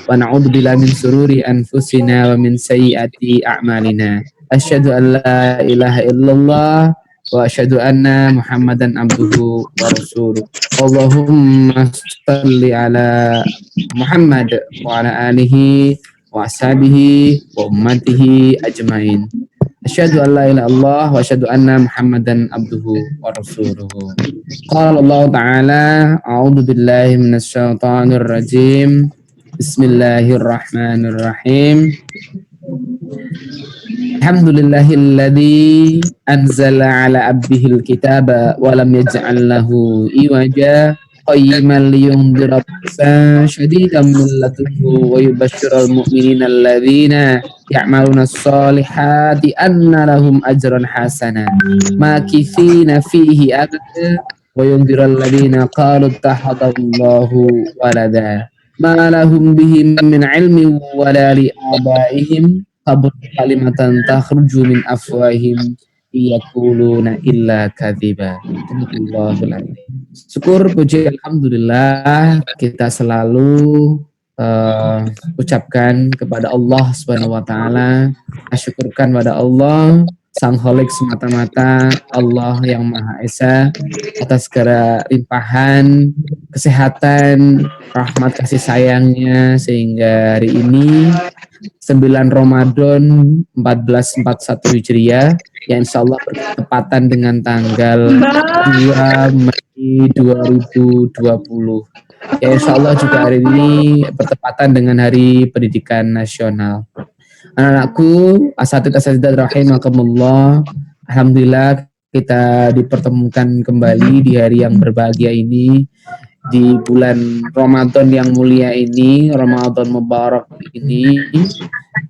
wa na'udzubillahi min syururi anfusina wa min sayyiati a'malina. Asyhadu an la ilaha illallah wa asyhadu anna Muhammadan abduhu wa rasuluh. Allahumma shalli ala Muhammad wa ala alihi wa ashabihi wa ummatihi ajmain. Asyhadu an la ilaha illallah wa asyhadu anna Muhammadan abduhu wa rasuluhu. Qala Allah Ta'ala, a'udzu billahi minasy syaithanir rajim. Bismillahirrahmanirrahim. Alhamdulillahilladzi anzala ala abdihil kitaba wa lam yaj'al lahu iwaja qayyiman liyundhira ba'san syadidan min ladunhu wa yubashshiral mu'minina alladzina ya'maluna sholihati anna lahum ajran hasana makithina fihi abada wa yundhiral ladzina qalu ittakhadallahu walada ma lahum bihi min ilmin wala li abaihim kabur kalimatan takhruju min afwahim yaquluna illa kadhiba. Syukur puji alhamdulillah kita selalu ucapkan kepada Allah Subhanahu wa taala, syukurkan pada Allah Sang Khalik semata-mata, Allah yang Maha Esa, atas segala limpahan kesehatan, rahmat kasih sayangnya sehingga hari ini 9 Ramadan 1441 Hijriah yang insya Allah bertepatan dengan tanggal 2 Mei 2020. Ya insya Allah juga hari ini bertepatan dengan Hari Pendidikan Nasional. Anak-anakku, asatidz rahimakumullah, alhamdulillah kita dipertemukan kembali di hari yang berbahagia ini, di bulan Ramadan yang mulia ini, Ramadan Mubarak ini.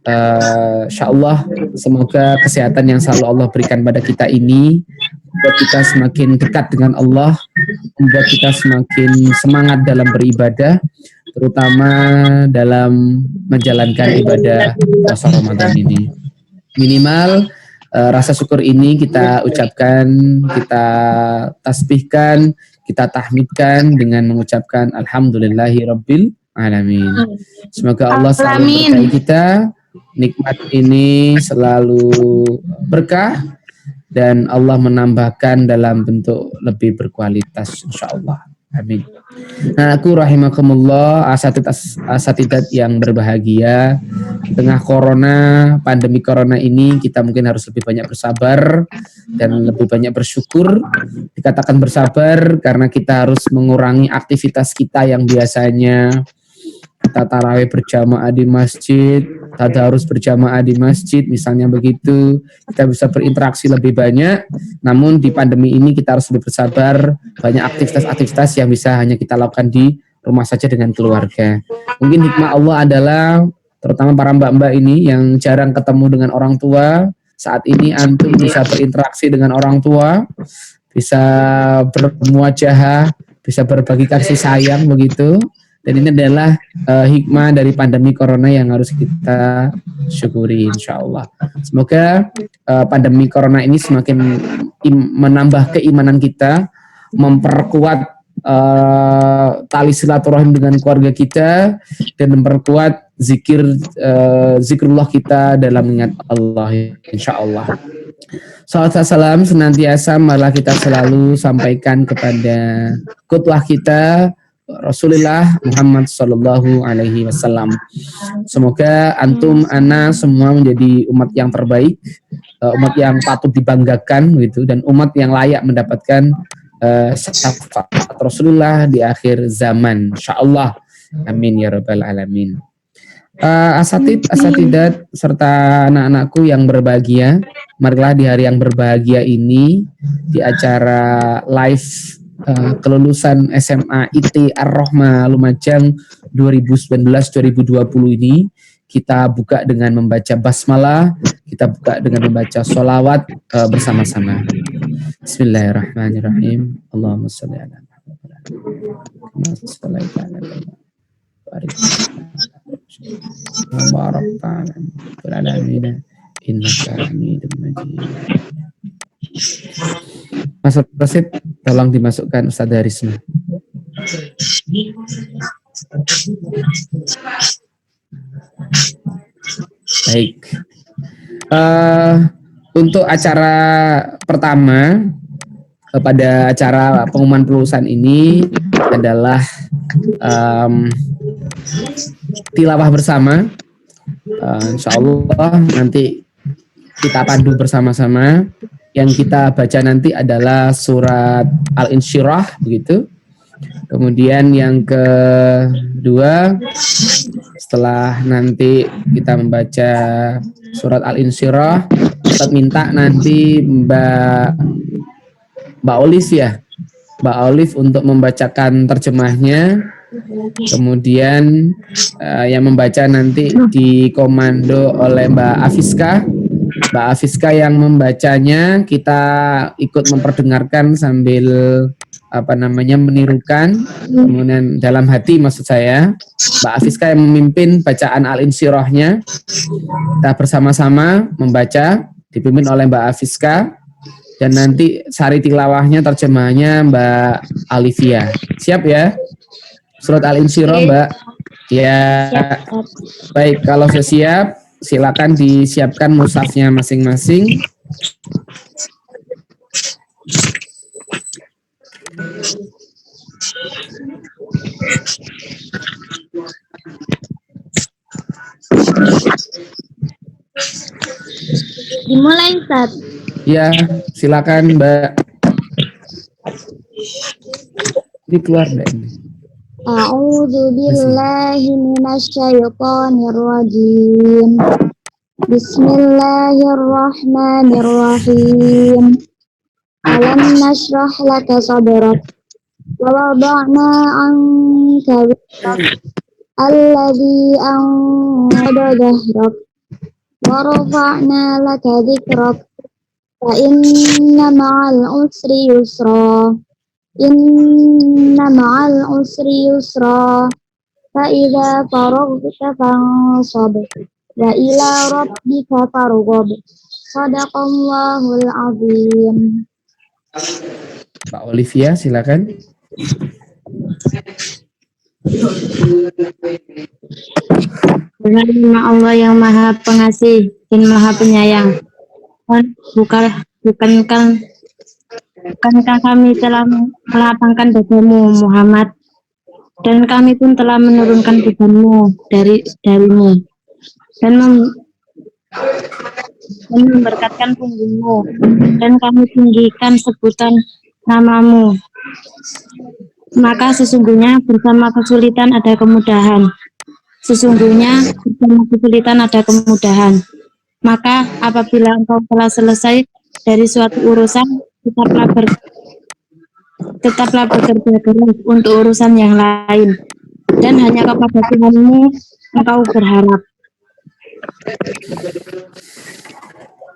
Insyaallah semoga kesehatan yang selalu Allah berikan pada kita ini membuat kita semakin dekat dengan Allah, membuat kita semakin semangat dalam beribadah, terutama dalam menjalankan ibadah puasa Ramadan ini. Minimal rasa syukur ini kita ucapkan, kita tasbihkan, kita tahmidkan dengan mengucapkan alhamdulillahirabbil alamin. Semoga Allah selalu berkahi kita, nikmat ini selalu berkah dan Allah menambahkan dalam bentuk lebih berkualitas insyaallah. Amin. Nah, aku rahimakumullah, asatidat yang berbahagia, di tengah corona, pandemi corona ini kita mungkin harus lebih banyak bersabar dan lebih banyak bersyukur. Dikatakan bersabar karena kita harus mengurangi aktivitas kita yang biasanya kita tarawih berjamaah di masjid, tadarus berjamaah di masjid, misalnya begitu, kita bisa berinteraksi lebih banyak. Namun di pandemi ini kita harus lebih bersabar, banyak aktivitas-aktivitas yang bisa hanya kita lakukan di rumah saja dengan keluarga. Mungkin hikmah Allah adalah, terutama para mbak-mbak ini yang jarang ketemu dengan orang tua, saat ini antum bisa berinteraksi dengan orang tua, bisa bermuajahah, bisa berbagi kasih sayang begitu. Dan ini adalah hikmah dari pandemi corona yang harus kita syukuri insyaallah. Semoga pandemi corona ini semakin menambah keimanan kita, memperkuat tali silaturahim dengan keluarga kita, dan memperkuat zikrullah kita dalam mengingat Allah insyaallah. Salawat salam senantiasa malah kita selalu sampaikan kepada qudwah kita Rasulullah Muhammad Sallallahu Alaihi Wasallam. Semoga antum, ana semua menjadi umat yang terbaik, umat yang patut dibanggakan gitu, dan umat yang layak mendapatkan syafaat Rasulullah di akhir zaman. Insyaallah. Amin ya rabbal alamin. Asatidat serta anak-anakku yang berbahagia, marilah di hari yang berbahagia ini di acara live kelulusan SMA IT Ar-Rahmah Lumajang 2019-2020 ini kita buka dengan membaca basmalah, kita buka dengan membaca sholawat bersama-sama. Bismillahirrahmanirrahim. Allahumma sholli ala Muhammad Mas Rasid, tolong dimasukkan Ustadz Harisma. Baik. Untuk acara pertama pada acara pengumuman kelulusan ini adalah tilawah bersama. Insya Allah nanti kita pandu bersama-sama. Yang kita baca nanti adalah surat Al-Insyirah begitu. Kemudian yang kedua, setelah nanti kita membaca surat Al-Insyirah, Ustaz minta nanti Mbak Olive untuk membacakan terjemahnya. Kemudian yang membaca nanti dikomando oleh Mbak Afiska yang membacanya, kita ikut memperdengarkan sambil menirukan, kemudian dalam hati maksud saya. Mbak Afiska yang memimpin bacaan Al-Insyirahnya. Kita bersama-sama membaca, dipimpin oleh Mbak Afiska, dan nanti sari tilawahnya terjemahnya Mbak Alivia. Siap ya? Surat Al-Insyirah, Mbak. Ya. Baik, kalau sudah siap, silakan disiapkan mushafnya masing-masing. Dimulai, Ustaz. Ya, silakan Mbak. Ini keluar enggak ini? A'udzu billahi minasyaitonir rajim. Bismillahirrahmanirrahim. Alam nashrah laka sadrak wa wada'na 'anka wizrak alladzi anqadha dhahrak wa rafa'na laka dhikrak fa inna ma'al usri yusra. Inna ma'al usri yusra fa idza faraghta fansab wa ila rabbika farghab. Shadaqallahul azim. Pak Olivia, silakan. Dengan nama Allah yang Maha Pengasih dan Maha Penyayang. Bukankah kami telah melapangkan dadamu Muhammad, dan kami pun telah menurunkan bebanmu darimu dan memberkatkan punggungmu, dan kami tinggikan sebutan namamu. Maka sesungguhnya bersama kesulitan ada kemudahan. Maka apabila engkau telah selesai dari suatu urusan, tetaplah bekerja keras untuk urusan yang lain, dan hanya kepada Tuhanmu engkau berharap.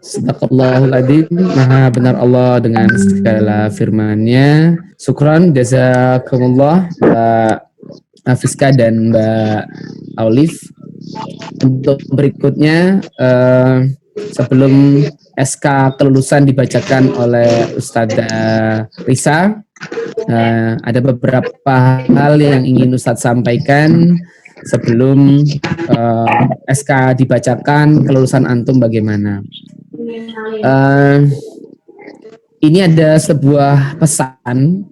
Sadaqallahul adzim. Maha benar Allah dengan segala firman-Nya. Syukran, jazakumullah Mbak Afiska dan Mbak Olive. Untuk berikutnya, sebelum SK kelulusan dibacakan oleh Ustadzah Risa, ada beberapa hal yang ingin Ustadz sampaikan sebelum SK dibacakan. Kelulusan antum bagaimana? Ini ada sebuah pesan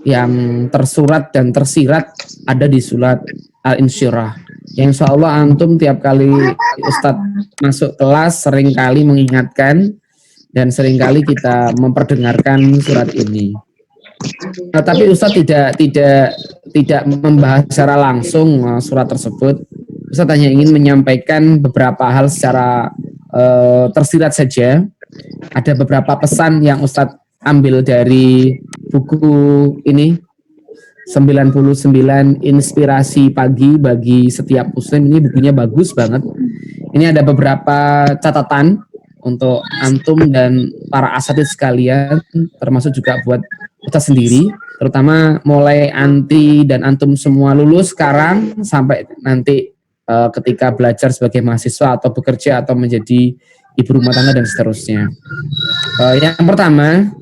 yang tersurat dan tersirat ada di surat Al-Insyirah, yang insya Allah antum tiap kali Ustadz masuk kelas seringkali mengingatkan dan seringkali kita memperdengarkan surat ini. Tapi Ustadz tidak membahas secara langsung surat tersebut. Ustadz hanya ingin menyampaikan beberapa hal secara tersirat saja. Ada beberapa pesan yang Ustadz ambil dari buku ini, 99 Inspirasi Pagi bagi Setiap Muslim. Ini bukunya bagus banget. Ini ada beberapa catatan untuk antum dan para asatidz sekalian, termasuk juga buat kita sendiri, terutama mulai anti dan antum semua lulus sekarang sampai nanti ketika belajar sebagai mahasiswa atau bekerja atau menjadi ibu rumah tangga dan seterusnya. Yang pertama,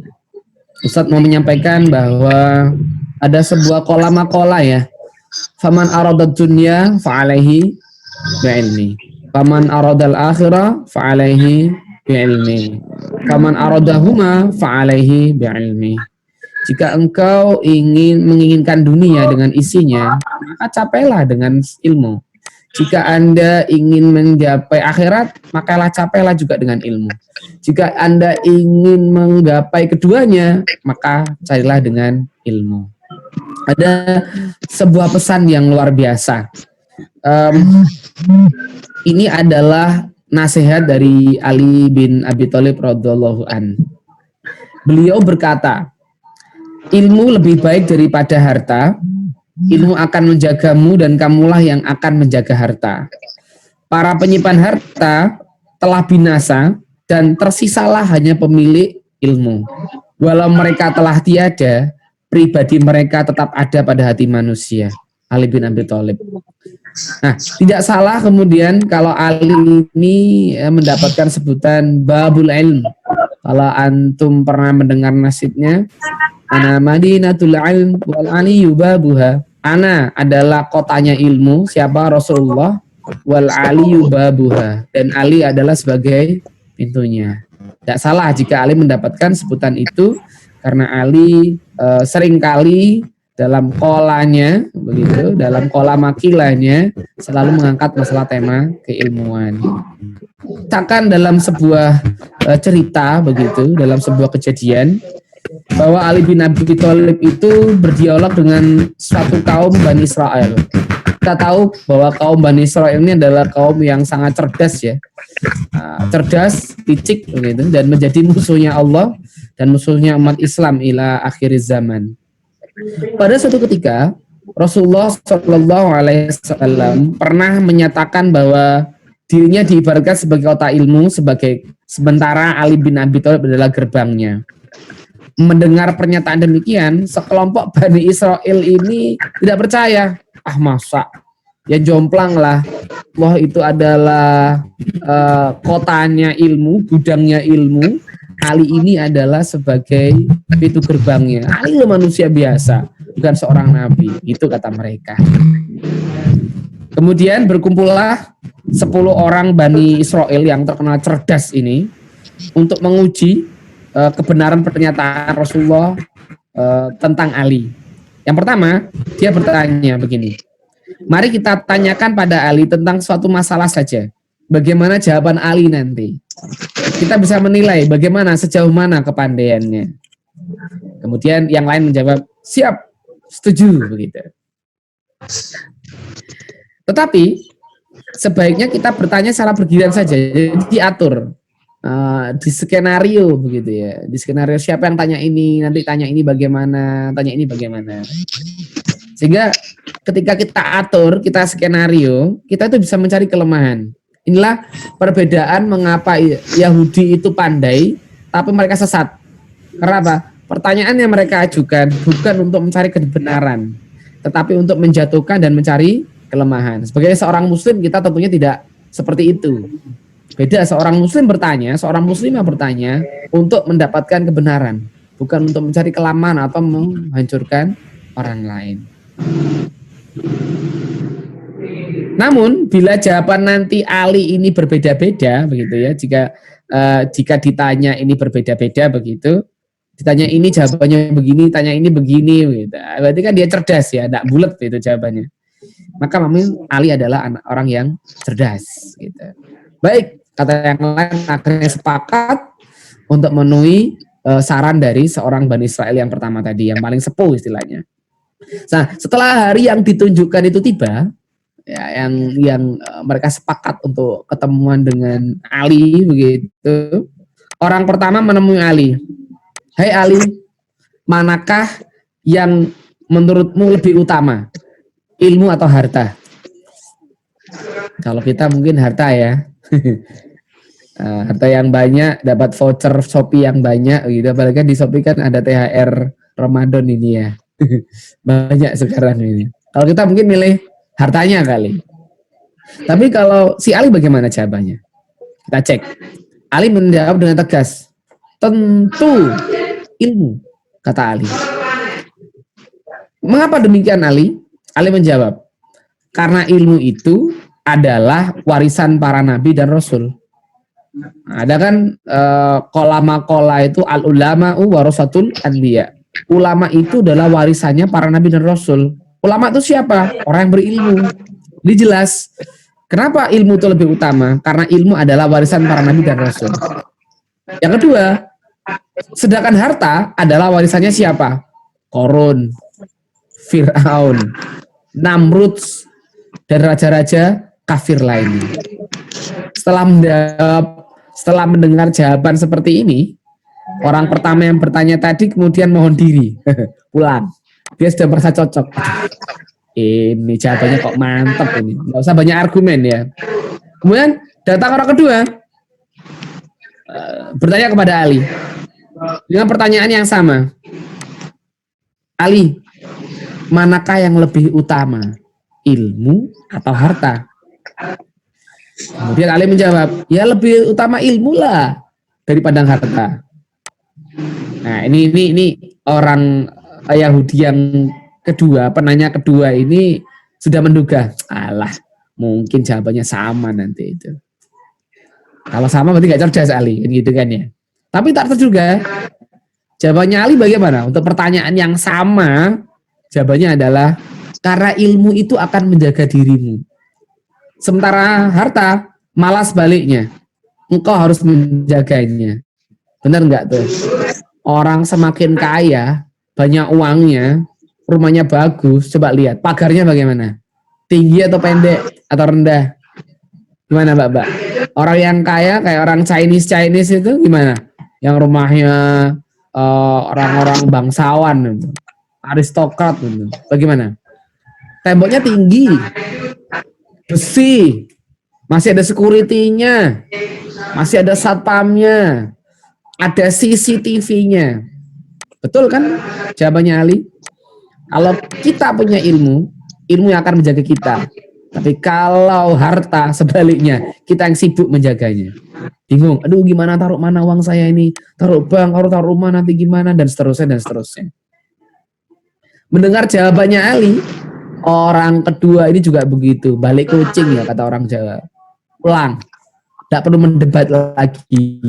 Ustadz mau menyampaikan bahwa ada sebuah kola makola ya, faman aradad dunya fa'alaihi bi'ilmi. Faman aradal akhirah fa'alaihi bi'ilmi. Faman aradahuma fa'alaihi bi'ilmi. Jika engkau menginginkan dunia dengan isinya, maka capailah dengan ilmu. Jika Anda ingin mencapai akhirat, makalah capailah juga dengan ilmu. Jika Anda ingin menggapai keduanya, maka carilah dengan ilmu. Ada sebuah pesan yang luar biasa. Ini adalah nasihat dari Ali bin Abi Thalib radhiyallahu an. Beliau berkata, ilmu lebih baik daripada harta. Ilmu akan menjagamu dan kamulah yang akan menjaga harta. Para penyimpan harta telah binasa dan tersisalah hanya pemilik ilmu. Walau mereka telah tiada, pribadi mereka tetap ada pada hati manusia. Ali bin Abi Thalib. Nah, tidak salah kemudian kalau Ali ini mendapatkan sebutan Babul Ilm. Kalau antum pernah mendengar nasibnya, ana Madinatul Ilm wal aliyu babuha. Ana adalah kotanya ilmu, siapa? Rasulullah, wal aliyu babuha, dan Ali adalah sebagai pintunya. Tidak salah jika Ali mendapatkan sebutan itu karena Ali seringkali dalam kolanya begitu, dalam kola makilahnya selalu mengangkat masalah tema keilmuan. Takkan dalam sebuah cerita begitu, dalam sebuah kejadian bahwa Ali bin Abi Thalib itu berdialog dengan suatu kaum Bani Israel. Kita tahu bahwa kaum Bani Israel ini adalah kaum yang sangat cerdas ya, cerdas, licik begitu, dan menjadi musuhnya Allah dan musuhnya umat Islam ila akhir zaman. Pada suatu ketika Rasulullah Shallallahu Alaihi Wasallam pernah menyatakan bahwa dirinya diibaratkan sebagai kota ilmu, sementara Ali bin Abi Thalib adalah gerbangnya. Mendengar pernyataan demikian, sekelompok Bani Israel ini tidak percaya. Ah masa, ya jomplang lah. Wah itu adalah kotanya ilmu, gudangnya ilmu. Ali ini adalah sebagai pintu gerbangnya. Ali itu manusia biasa, bukan seorang nabi. Itu kata mereka. Kemudian berkumpullah 10 orang Bani Israel yang terkenal cerdas ini untuk menguji kebenaran pernyataan Rasulullah tentang Ali. Yang pertama, dia bertanya begini. Mari kita tanyakan pada Ali tentang suatu masalah saja. Bagaimana jawaban Ali nanti? Kita bisa menilai bagaimana, sejauh mana kepandaiannya. Kemudian yang lain menjawab, siap, setuju, begitu. Tetapi sebaiknya kita bertanya secara bergiliran saja, jadi diatur. Di skenario begitu ya, di skenario siapa yang tanya ini, nanti tanya ini bagaimana, tanya ini bagaimana, sehingga ketika kita atur, kita skenario, kita itu bisa mencari kelemahan. Inilah perbedaan mengapa Yahudi itu pandai tapi mereka sesat. Karena apa? Pertanyaan yang mereka ajukan bukan untuk mencari kebenaran, tetapi untuk menjatuhkan dan mencari kelemahan. Sebagai seorang muslim kita tentunya tidak seperti itu. Beda, seorang muslim bertanya, seorang muslimah bertanya untuk mendapatkan kebenaran, bukan untuk mencari kelemahan atau menghancurkan orang lain. Namun bila jawaban nanti Ali ini berbeda-beda begitu ya, jika ditanya ini berbeda-beda begitu, ditanya ini jawabannya begini, tanya ini begini begitu. Berarti kan dia cerdas ya, tidak bulat itu jawabannya. Maka memang Ali adalah orang yang cerdas gitu. Baik, kata yang lain akhirnya sepakat untuk memenuhi saran dari seorang Bani Israel yang pertama tadi, yang paling sepuh istilahnya. Nah, setelah hari yang ditunjukkan itu tiba, ya, yang mereka sepakat untuk ketemuan dengan Ali begitu. Orang pertama menemui Ali. Hai Ali, manakah yang menurutmu lebih utama, ilmu atau harta? Kalau kita mungkin harta ya. Harta yang banyak, dapat voucher Shopee yang banyak gitu. Apalagi di Shopee kan ada THR Ramadan ini ya. Banyak sekarang ini. Kalau kita mungkin milih hartanya kali. Tapi kalau si Ali bagaimana jawabannya? Kita cek. Ali menjawab dengan tegas. Tentu ilmu, kata Ali. Mengapa demikian Ali? Ali menjawab, karena ilmu itu adalah warisan para nabi dan rasul. Nah, ada kan kola makola itu al ulama warasatul anbiya. Ulama itu adalah warisannya para nabi dan rasul. Ulama itu siapa? Orang yang berilmu. Ini jelas. Kenapa ilmu itu lebih utama? Karena ilmu adalah warisan para nabi dan rasul. Yang kedua, sedangkan harta adalah warisannya siapa? Korun, Fir'aun, Namrud, dan raja-raja kafir lainnya. Setelah mendengar jawaban seperti ini, orang pertama yang bertanya tadi kemudian mohon diri pulang. Dia sudah merasa cocok. Ini jawabannya kok mantap ini. Nggak usah banyak argumen ya. Kemudian datang orang kedua, bertanya kepada Ali dengan pertanyaan yang sama. Ali, manakah yang lebih utama, ilmu atau harta? Kemudian Ali menjawab, ya lebih utama ilmu lah daripada harta. Nah ini orang Yahudi yang kedua, penanya kedua ini sudah menduga, alah mungkin jawabannya sama nanti itu. Kalau sama berarti gak cerdas Ali, gitu kan ya. Tapi tak terduga, jawabannya Ali bagaimana? Untuk pertanyaan yang sama, jawabannya adalah karena ilmu itu akan menjaga dirimu. Sementara harta malah sebaliknya, engkau harus menjaganya. Benar nggak tuh? Orang semakin kaya, banyak uangnya, rumahnya bagus, coba lihat pagarnya bagaimana? Tinggi atau pendek atau rendah? Gimana Mbak? Orang yang kaya kayak orang Chinese itu gimana? Yang rumahnya orang-orang bangsawan, aristokrat, bagaimana? Temboknya tinggi, besi, masih ada security-nya, masih ada satpamnya, ada CCTV-nya. Betul kan jawabannya Ali? Kalau kita punya ilmu, ilmu yang akan menjaga kita. Tapi kalau harta sebaliknya, kita yang sibuk menjaganya. Bingung, aduh gimana taruh mana uang saya ini? Taruh bank, taruh rumah nanti gimana? Dan seterusnya, dan seterusnya. Mendengar jawabannya Ali, orang kedua ini juga begitu. Balik kucing ya kata orang Jawa. Pulang. Tidak perlu mendebat lagi.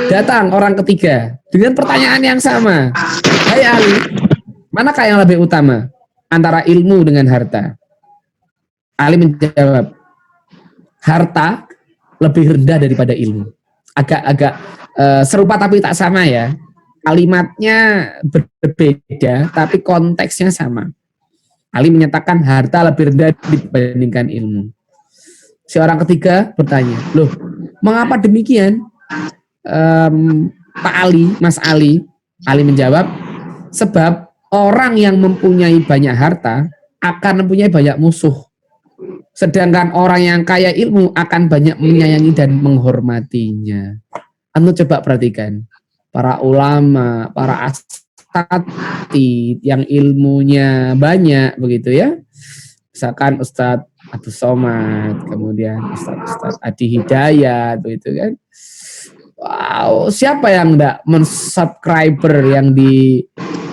Datang orang ketiga dengan pertanyaan yang sama. Hai Ali, manakah yang lebih utama antara ilmu dengan harta? Ali menjawab, harta lebih rendah daripada ilmu. Agak serupa tapi tak sama ya. Kalimatnya berbeda tapi konteksnya sama. Ali menyatakan harta lebih rendah dibandingkan ilmu. Si orang ketiga bertanya, loh mengapa demikian? Pak Ali, Mas Ali menjawab, sebab orang yang mempunyai banyak harta akan mempunyai banyak musuh. Sedangkan orang yang kaya ilmu akan banyak menyayangi dan menghormatinya. Anda coba perhatikan, para ulama, para asatidz yang ilmunya banyak begitu ya. Misalkan Ustadz Abdus Somad, kemudian Ustadz Adi Hidayat begitu kan. Wow, siapa yang enggak mensubscriber yang di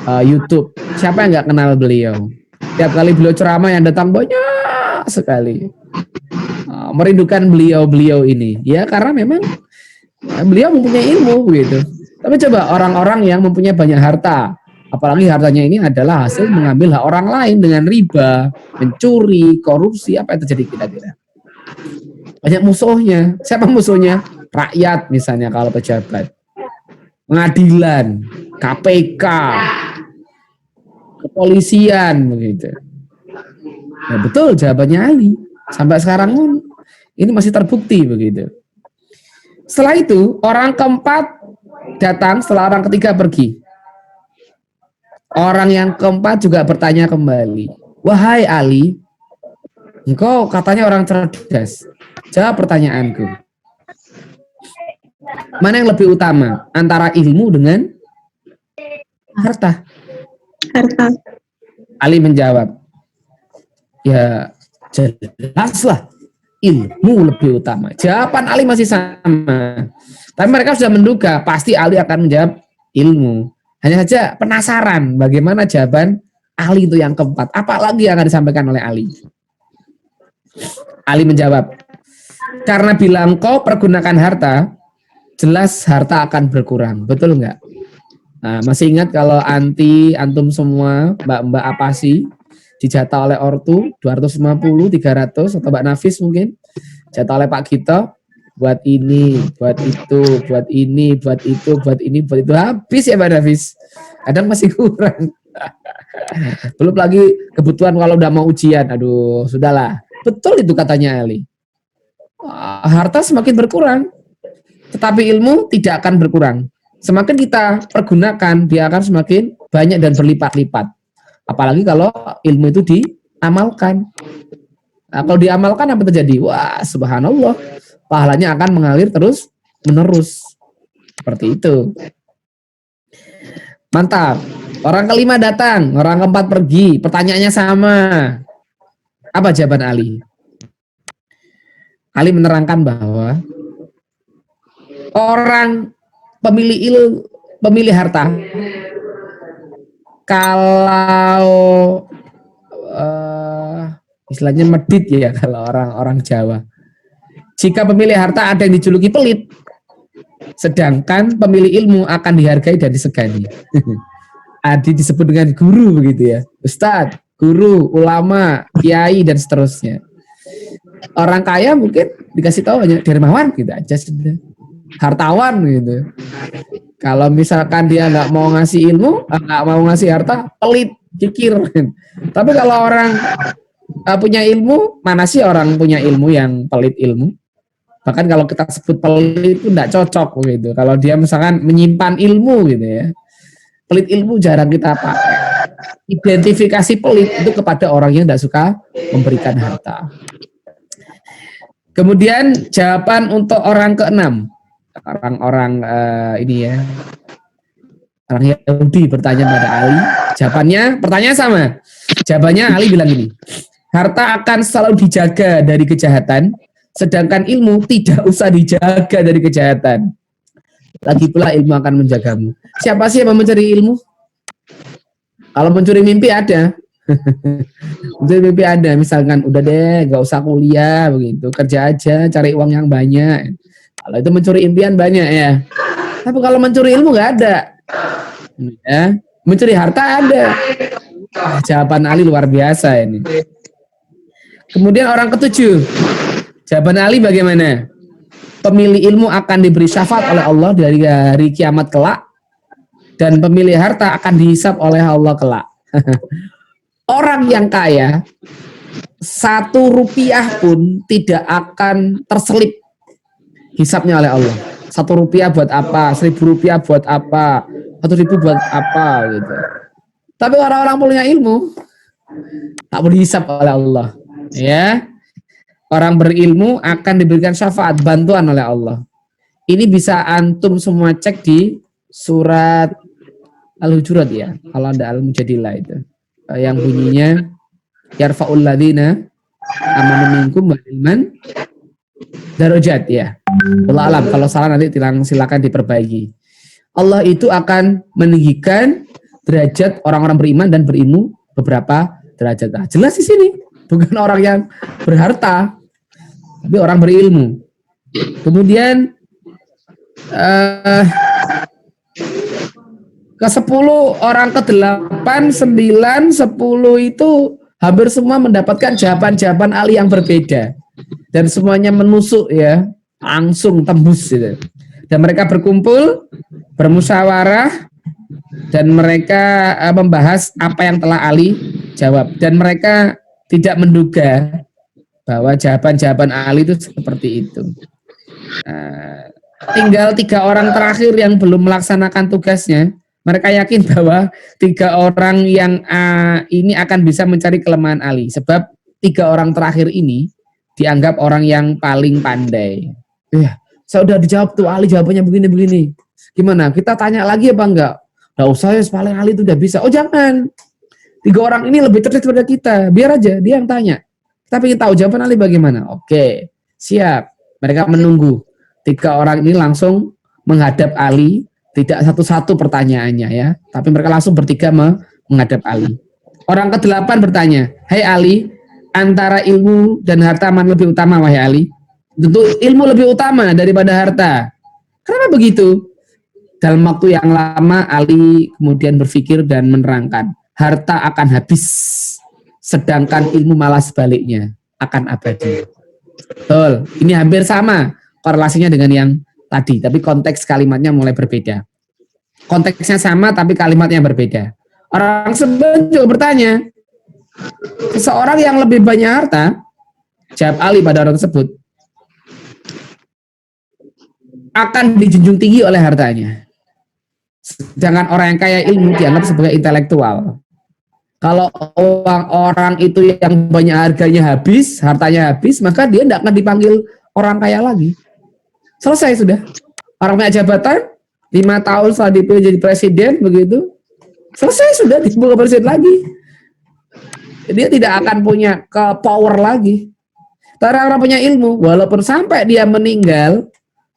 YouTube? Siapa yang enggak kenal beliau? Tiap kali beliau ceramah yang datang banyak sekali. Merindukan beliau ini. Ya karena memang beliau mempunyai ilmu begitu. Tapi coba orang-orang yang mempunyai banyak harta, apalagi hartanya ini adalah hasil mengambil hak orang lain dengan riba, mencuri, korupsi, apa yang terjadi kira-kira? Banyak musuhnya. Siapa musuhnya? Rakyat misalnya kalau pejabat. Pengadilan, KPK, kepolisian begitu. Ya betul jawabannya Ali. Sampai sekarang pun ini masih terbukti begitu. Setelah itu orang keempat datang setelah orang ketiga pergi. Orang yang keempat juga bertanya kembali. Wahai Ali, engkau katanya orang cerdas. Jawab pertanyaanku. Mana yang lebih utama antara ilmu dengan harta? Harta. Ali menjawab, ya jelaslah ilmu lebih utama. Jawaban Ali masih sama. Tapi mereka sudah menduga pasti Ali akan menjawab ilmu. Hanya saja penasaran bagaimana jawaban Ali itu yang keempat. Apalagi yang akan disampaikan oleh Ali. Ali menjawab, karena bila engkau pergunakan harta, jelas harta akan berkurang. Betul nggak? Nah, masih ingat kalau antum semua, mbak-mbak apa sih, dijatah oleh ortu 250, 300, atau Mbak Nafis mungkin, jatah oleh Pak Gito, buat ini, buat itu, buat ini, buat itu, buat ini, buat itu, habis ya Mbak Nafis. Kadang masih kurang. Belum lagi kebutuhan kalau udah mau ujian, aduh, sudahlah. Betul itu katanya Ali. Harta semakin berkurang, tetapi ilmu tidak akan berkurang. Semakin kita pergunakan, dia akan semakin banyak dan berlipat-lipat. Apalagi kalau ilmu itu diamalkan. Nah, kalau diamalkan apa terjadi? Wah, subhanallah. Pahalanya akan mengalir terus menerus. Seperti itu. Mantap. Orang kelima datang, orang keempat pergi. Pertanyaannya sama. Apa jawaban Ali? Ali menerangkan bahwa orang pemilih harta, kalau istilahnya medit ya kalau orang Jawa. Jika pemilih harta ada yang dijuluki pelit, sedangkan pemilih ilmu akan dihargai dan disegani. Adi disebut dengan guru begitu ya, ustadz, guru, ulama, kiai dan seterusnya. Orang kaya mungkin dikasih tahu aja dermawan gitu aja sudah, hartawan gitu. Kalau misalkan dia nggak mau ngasih ilmu, nggak mau ngasih harta, pelit, kikir. Tapi kalau orang punya ilmu, mana sih orang punya ilmu yang pelit ilmu? Bahkan kalau kita sebut pelit itu nggak cocok gitu. Kalau dia misalkan menyimpan ilmu gitu ya, pelit ilmu jarang kita pakai. Identifikasi pelit itu kepada orang yang tidak suka memberikan harta. Kemudian jawaban untuk orang keenam, orang-orang ini ya, orang Yahudi bertanya pada Ali. Jawabannya, pertanyaan sama. Jawabannya Ali bilang gini, harta akan selalu dijaga dari kejahatan, sedangkan ilmu tidak usah dijaga dari kejahatan. Lagi pula ilmu akan menjagamu. Siapa sih yang mau mencari ilmu? Kalau mencuri mimpi ada. Mencuri mimpi ada. Misalkan udah deh gak usah kuliah begitu, kerja aja, cari uang yang banyak. Kalau itu mencuri impian banyak ya. Tapi kalau mencuri ilmu gak ada. Ya. Mencuri harta ada. Jawaban Ali luar biasa ini. Kemudian orang ketujuh. Jawaban Ali bagaimana? Pemilih ilmu akan diberi syafaat oleh Allah dari hari kiamat kelak, dan pemilih harta akan dihisap oleh Allah kelak. Orang yang kaya, 1 rupiah pun tidak akan terselip hisapnya oleh Allah. 1 rupiah buat apa? 1.000 rupiah buat apa? 1.000 buat apa? Gitu. Tapi orang-orang punya ilmu tak boleh dihisap oleh Allah. Ya. Orang berilmu akan diberikan syafaat, bantuan oleh Allah. Ini bisa antum semua cek di surat Al-Hujurat ya. Kalau ada Al-Mujadilah itu. Yang bunyinya yarfa'ul ladzina amanu minkum wa ilman darajat ya. Wallahu alam, kalau salah nanti silakan diperbaiki. Allah itu akan meninggikan derajat orang-orang beriman dan berilmu beberapa derajat. Nah, jelas di sini bukan orang yang berharta, tapi orang berilmu. Kemudian ke-10, orang ke-8, 9, 10 itu hampir semua mendapatkan jawaban-jawaban Ali yang berbeda. Dan semuanya menusuk ya, langsung tembus gitu. Dan mereka berkumpul, bermusyawarah, dan mereka membahas apa yang telah Ali jawab. Dan mereka tidak menduga bahwa jawaban-jawaban Ali itu seperti itu. Tinggal 3 orang terakhir yang belum melaksanakan tugasnya. Mereka yakin bahwa 3 orang yang ini akan bisa mencari kelemahan Ali. Sebab 3 orang terakhir ini dianggap orang yang paling pandai. Ya, saya udah dijawab tuh Ali jawabannya begini-begini. Gimana? Kita tanya lagi apa enggak? Nggak usah ya, paling Ali itu udah bisa. Oh jangan. 3 orang ini lebih cerdas daripada kita. Biar aja dia yang tanya. Kita ingin tahu jawaban Ali bagaimana. Oke, siap. Mereka menunggu. 3 orang ini langsung menghadap Ali, tidak satu-satu pertanyaannya ya, tapi mereka langsung bertiga menghadap Ali. Orang ke-8 bertanya, "Hai Ali, antara ilmu dan harta mana lebih utama, wahai Ali? Tentu ilmu lebih utama daripada harta. Kenapa begitu? Dalam waktu yang lama Ali kemudian berpikir dan menerangkan, harta akan habis, sedangkan ilmu malah sebaliknya akan abadi. Betul, ini hampir sama korelasinya dengan yang tadi, tapi konteks kalimatnya mulai berbeda. Konteksnya sama tapi kalimatnya berbeda. Orang sebenarnya juga bertanya, seseorang yang lebih banyak harta, jawab Ali pada orang tersebut, akan dijunjung tinggi oleh hartanya. Sedangkan orang yang kaya ilmu dianggap sebagai intelektual. Kalau orang itu yang banyak harganya habis, hartanya habis, maka dia tidak akan dipanggil orang kaya lagi. Selesai sudah. Orang punya jabatan, 5 tahun setelah dipilih jadi presiden, begitu, selesai sudah, disebut presiden lagi. Dia tidak akan punya ke power lagi. Orang-orang punya ilmu, walaupun sampai dia meninggal,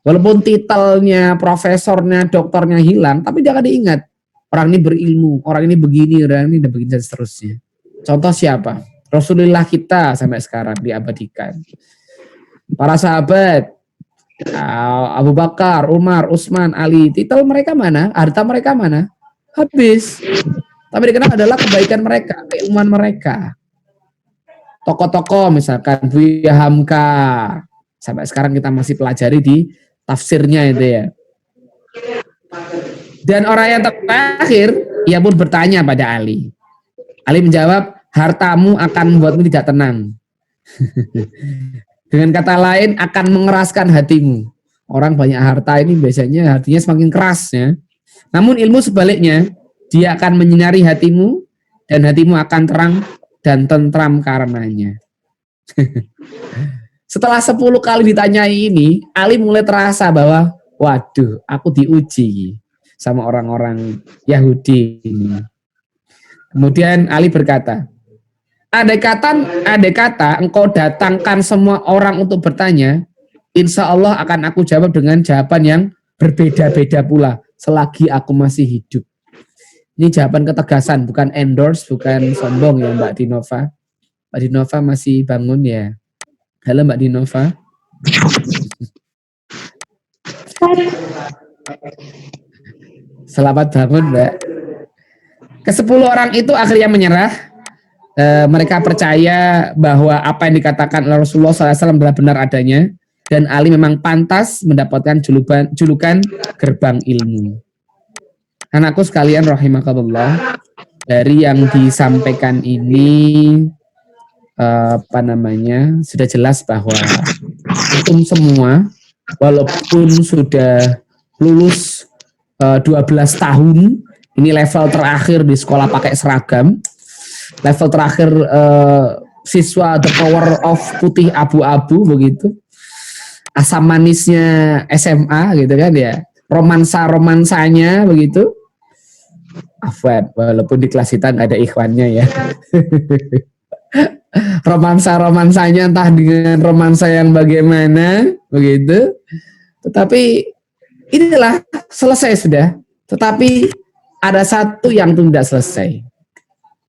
walaupun titelnya, profesornya, doktornya hilang, tapi dia akan diingat. Orang ini berilmu, orang ini begini, orang ini begini, dan seterusnya. Contoh siapa? Rasulullah kita sampai sekarang diabadikan. Para sahabat, Abu Bakar, Umar, Utsman, Ali, titel mereka mana? Harta mereka mana? Habis. Tapi dikenal adalah kebaikan mereka, keilmuan mereka. Tokoh-tokoh misalkan Buya Hamka, sampai sekarang kita masih pelajari di tafsirnya itu ya. Dan orang yang terakhir, ia pun bertanya pada Ali. Ali menjawab, hartamu akan membuatmu tidak tenang. Dengan kata lain, akan mengeraskan hatimu. Orang banyak harta ini biasanya hatinya semakin keras ya. Namun ilmu sebaliknya, dia akan menyinari hatimu dan hatimu akan terang dan tentram karenanya. Setelah 10 kali ditanyai ini, Ali mulai terasa bahwa, waduh, aku diuji sama orang-orang Yahudi ini. Kemudian Ali berkata, andai kata engkau datangkan semua orang untuk bertanya, insya Allah akan aku jawab dengan jawaban yang berbeda-beda pula selagi aku masih hidup. Ini jawaban ketegasan, bukan endorse, bukan sombong ya Mbak Dinova. Mbak Dinova masih bangun ya. Halo Mbak Dinova. Selamat bangun Mbak. Ke-10 orang itu akhirnya menyerah. Mereka percaya bahwa apa yang dikatakan oleh Rasulullah SAW benar-benar adanya. Dan Ali memang pantas mendapatkan julukan gerbang ilmu. Anakku sekalian rahimakallah, dari yang disampaikan ini sudah jelas bahwa antum semua walaupun sudah lulus 12 tahun, ini level terakhir di sekolah pakai seragam, level terakhir siswa the power of putih abu-abu begitu, asam manisnya SMA gitu kan ya, romansanya begitu. Afwan, walaupun di kelas kita nggak ada ikhwannya ya. Romansanya entah dengan romansa yang bagaimana begitu. Tetapi inilah selesai sudah. Tetapi ada satu yang tidak selesai,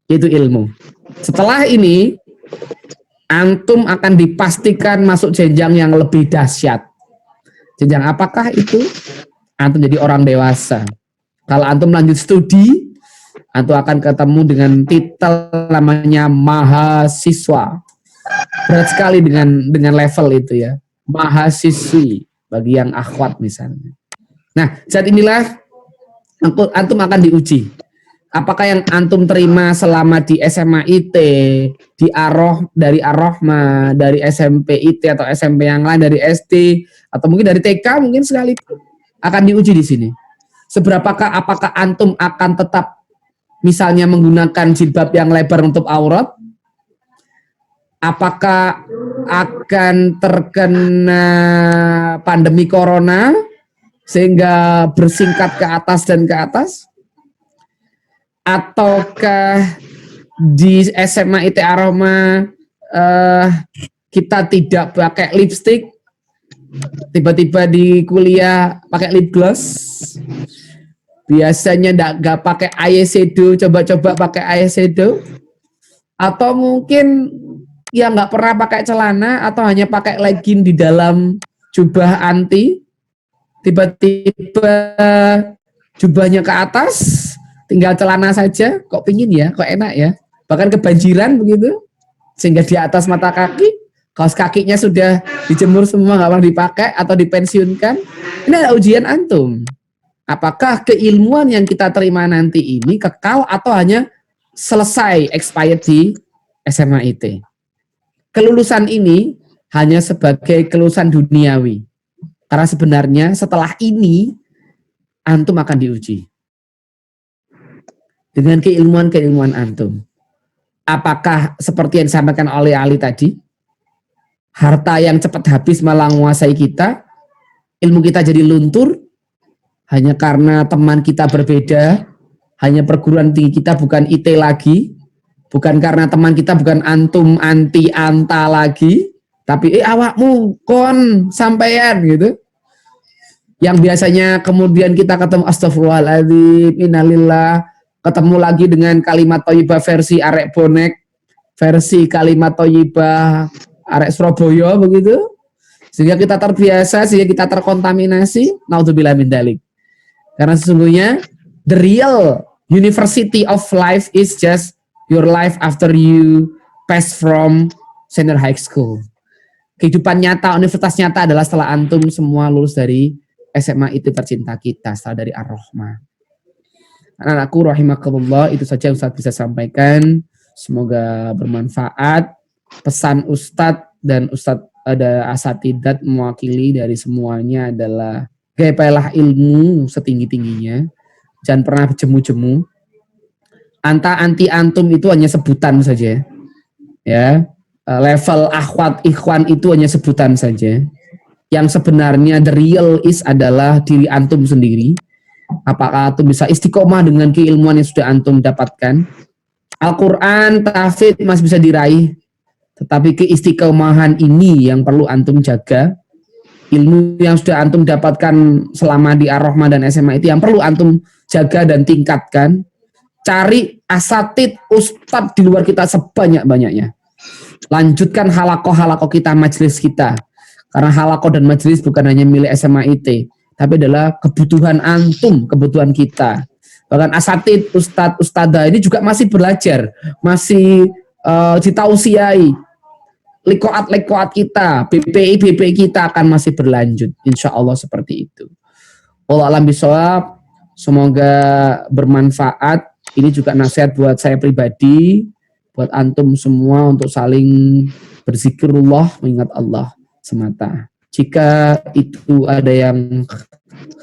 yaitu ilmu. Setelah ini antum akan dipastikan masuk jenjang yang lebih dahsyat. Jenjang apakah itu? Antum jadi orang dewasa. Kalau antum lanjut studi, antum akan ketemu dengan titel namanya mahasiswa. Berat sekali dengan level itu ya. Mahasiswi bagi yang akhwat misalnya. Nah, saat inilah antum akan diuji. Apakah yang antum terima selama di SMA IT, dari Ar-Rahma, dari SMP IT atau SMP yang lain, dari SD atau mungkin dari TK mungkin sekalipun akan diuji di sini. Seberapakah apakah antum akan tetap misalnya menggunakan jilbab yang lebar untuk aurat? Apakah akan terkena pandemi corona sehingga bersingkat ke atas dan ke atas? Ataukah di SMA IT Ar-Rahma kita tidak pakai lipstick, tiba-tiba di kuliah pakai lip gloss? Biasanya nggak pakai eyeshadow, coba-coba pakai eyeshadow? Atau mungkin yang nggak pernah pakai celana atau hanya pakai legging di dalam jubah anti, tiba-tiba jubahnya ke atas, tinggal celana saja, kok pingin ya, kok enak ya, bahkan kebanjiran begitu, sehingga di atas mata kaki, kaos kakinya sudah dijemur semua, nggak pernah dipakai atau dipensiunkan. Ini adalah ujian antum. Apakah keilmuan yang kita terima nanti ini kekal atau hanya selesai expired di SMA IT? Kelulusan ini hanya sebagai kelulusan duniawi. Karena sebenarnya setelah ini antum akan diuji dengan keilmuan-keilmuan antum. Apakah seperti yang disampaikan oleh Ali tadi, harta yang cepat habis malah menguasai kita, ilmu kita jadi luntur, hanya karena teman kita berbeda, hanya perguruan tinggi kita bukan IT lagi, bukan karena teman kita bukan antum, anti, anta lagi, tapi awakmu, kon, sampean gitu. Yang biasanya kemudian kita ketemu astagfirullahaladzim, innalillah, ketemu lagi dengan kalimat thayyibah versi arek bonek, versi kalimat thayyibah arek Surabaya begitu. Sehingga kita terbiasa, sehingga kita terkontaminasi, naudzubillah min dzalik. Karena sesungguhnya the real university of life is just your life after you pass from senior high school. Kehidupan nyata, universitas nyata adalah setelah antum semua lulus dari SMA itu tercinta kita, setelah dari Ar-Rahmah. Anak-anakku rahimakumullah, itu saja Ustadz bisa sampaikan. Semoga bermanfaat. Pesan Ustadz dan Ustadz ada asatidat mewakili dari semuanya adalah gapailah ilmu setinggi-tingginya. Jangan pernah jemu-jemu. Anti antum itu hanya sebutan saja. Ya. Level akhwat ikhwan itu hanya sebutan saja. Yang sebenarnya the real is adalah diri antum sendiri. Apakah antum bisa istiqomah dengan keilmuan yang sudah antum dapatkan? Al-Quran, tahfidz masih bisa diraih, tetapi keistiqomahan ini yang perlu antum jaga. Ilmu yang sudah antum dapatkan selama di Ar-Rahmah dan SMA itu yang perlu antum jaga dan tingkatkan. Cari asatid, ustadz di luar kita sebanyak-banyaknya. Lanjutkan halakoh-halakoh kita, majelis kita. Karena halakoh dan majelis bukan hanya milik SMA IT, tapi adalah kebutuhan antum, kebutuhan kita. Bahkan asatid, ustadz, ustadzah ini juga masih belajar, masih ditausiai. Likoat kita, BPI kita akan masih berlanjut. Insya Allah seperti itu. Wallahu a'lam bishawab. Semoga bermanfaat. Ini juga nasihat buat saya pribadi, buat antum semua untuk saling berzikirullah, mengingat Allah semata. Jika itu ada yang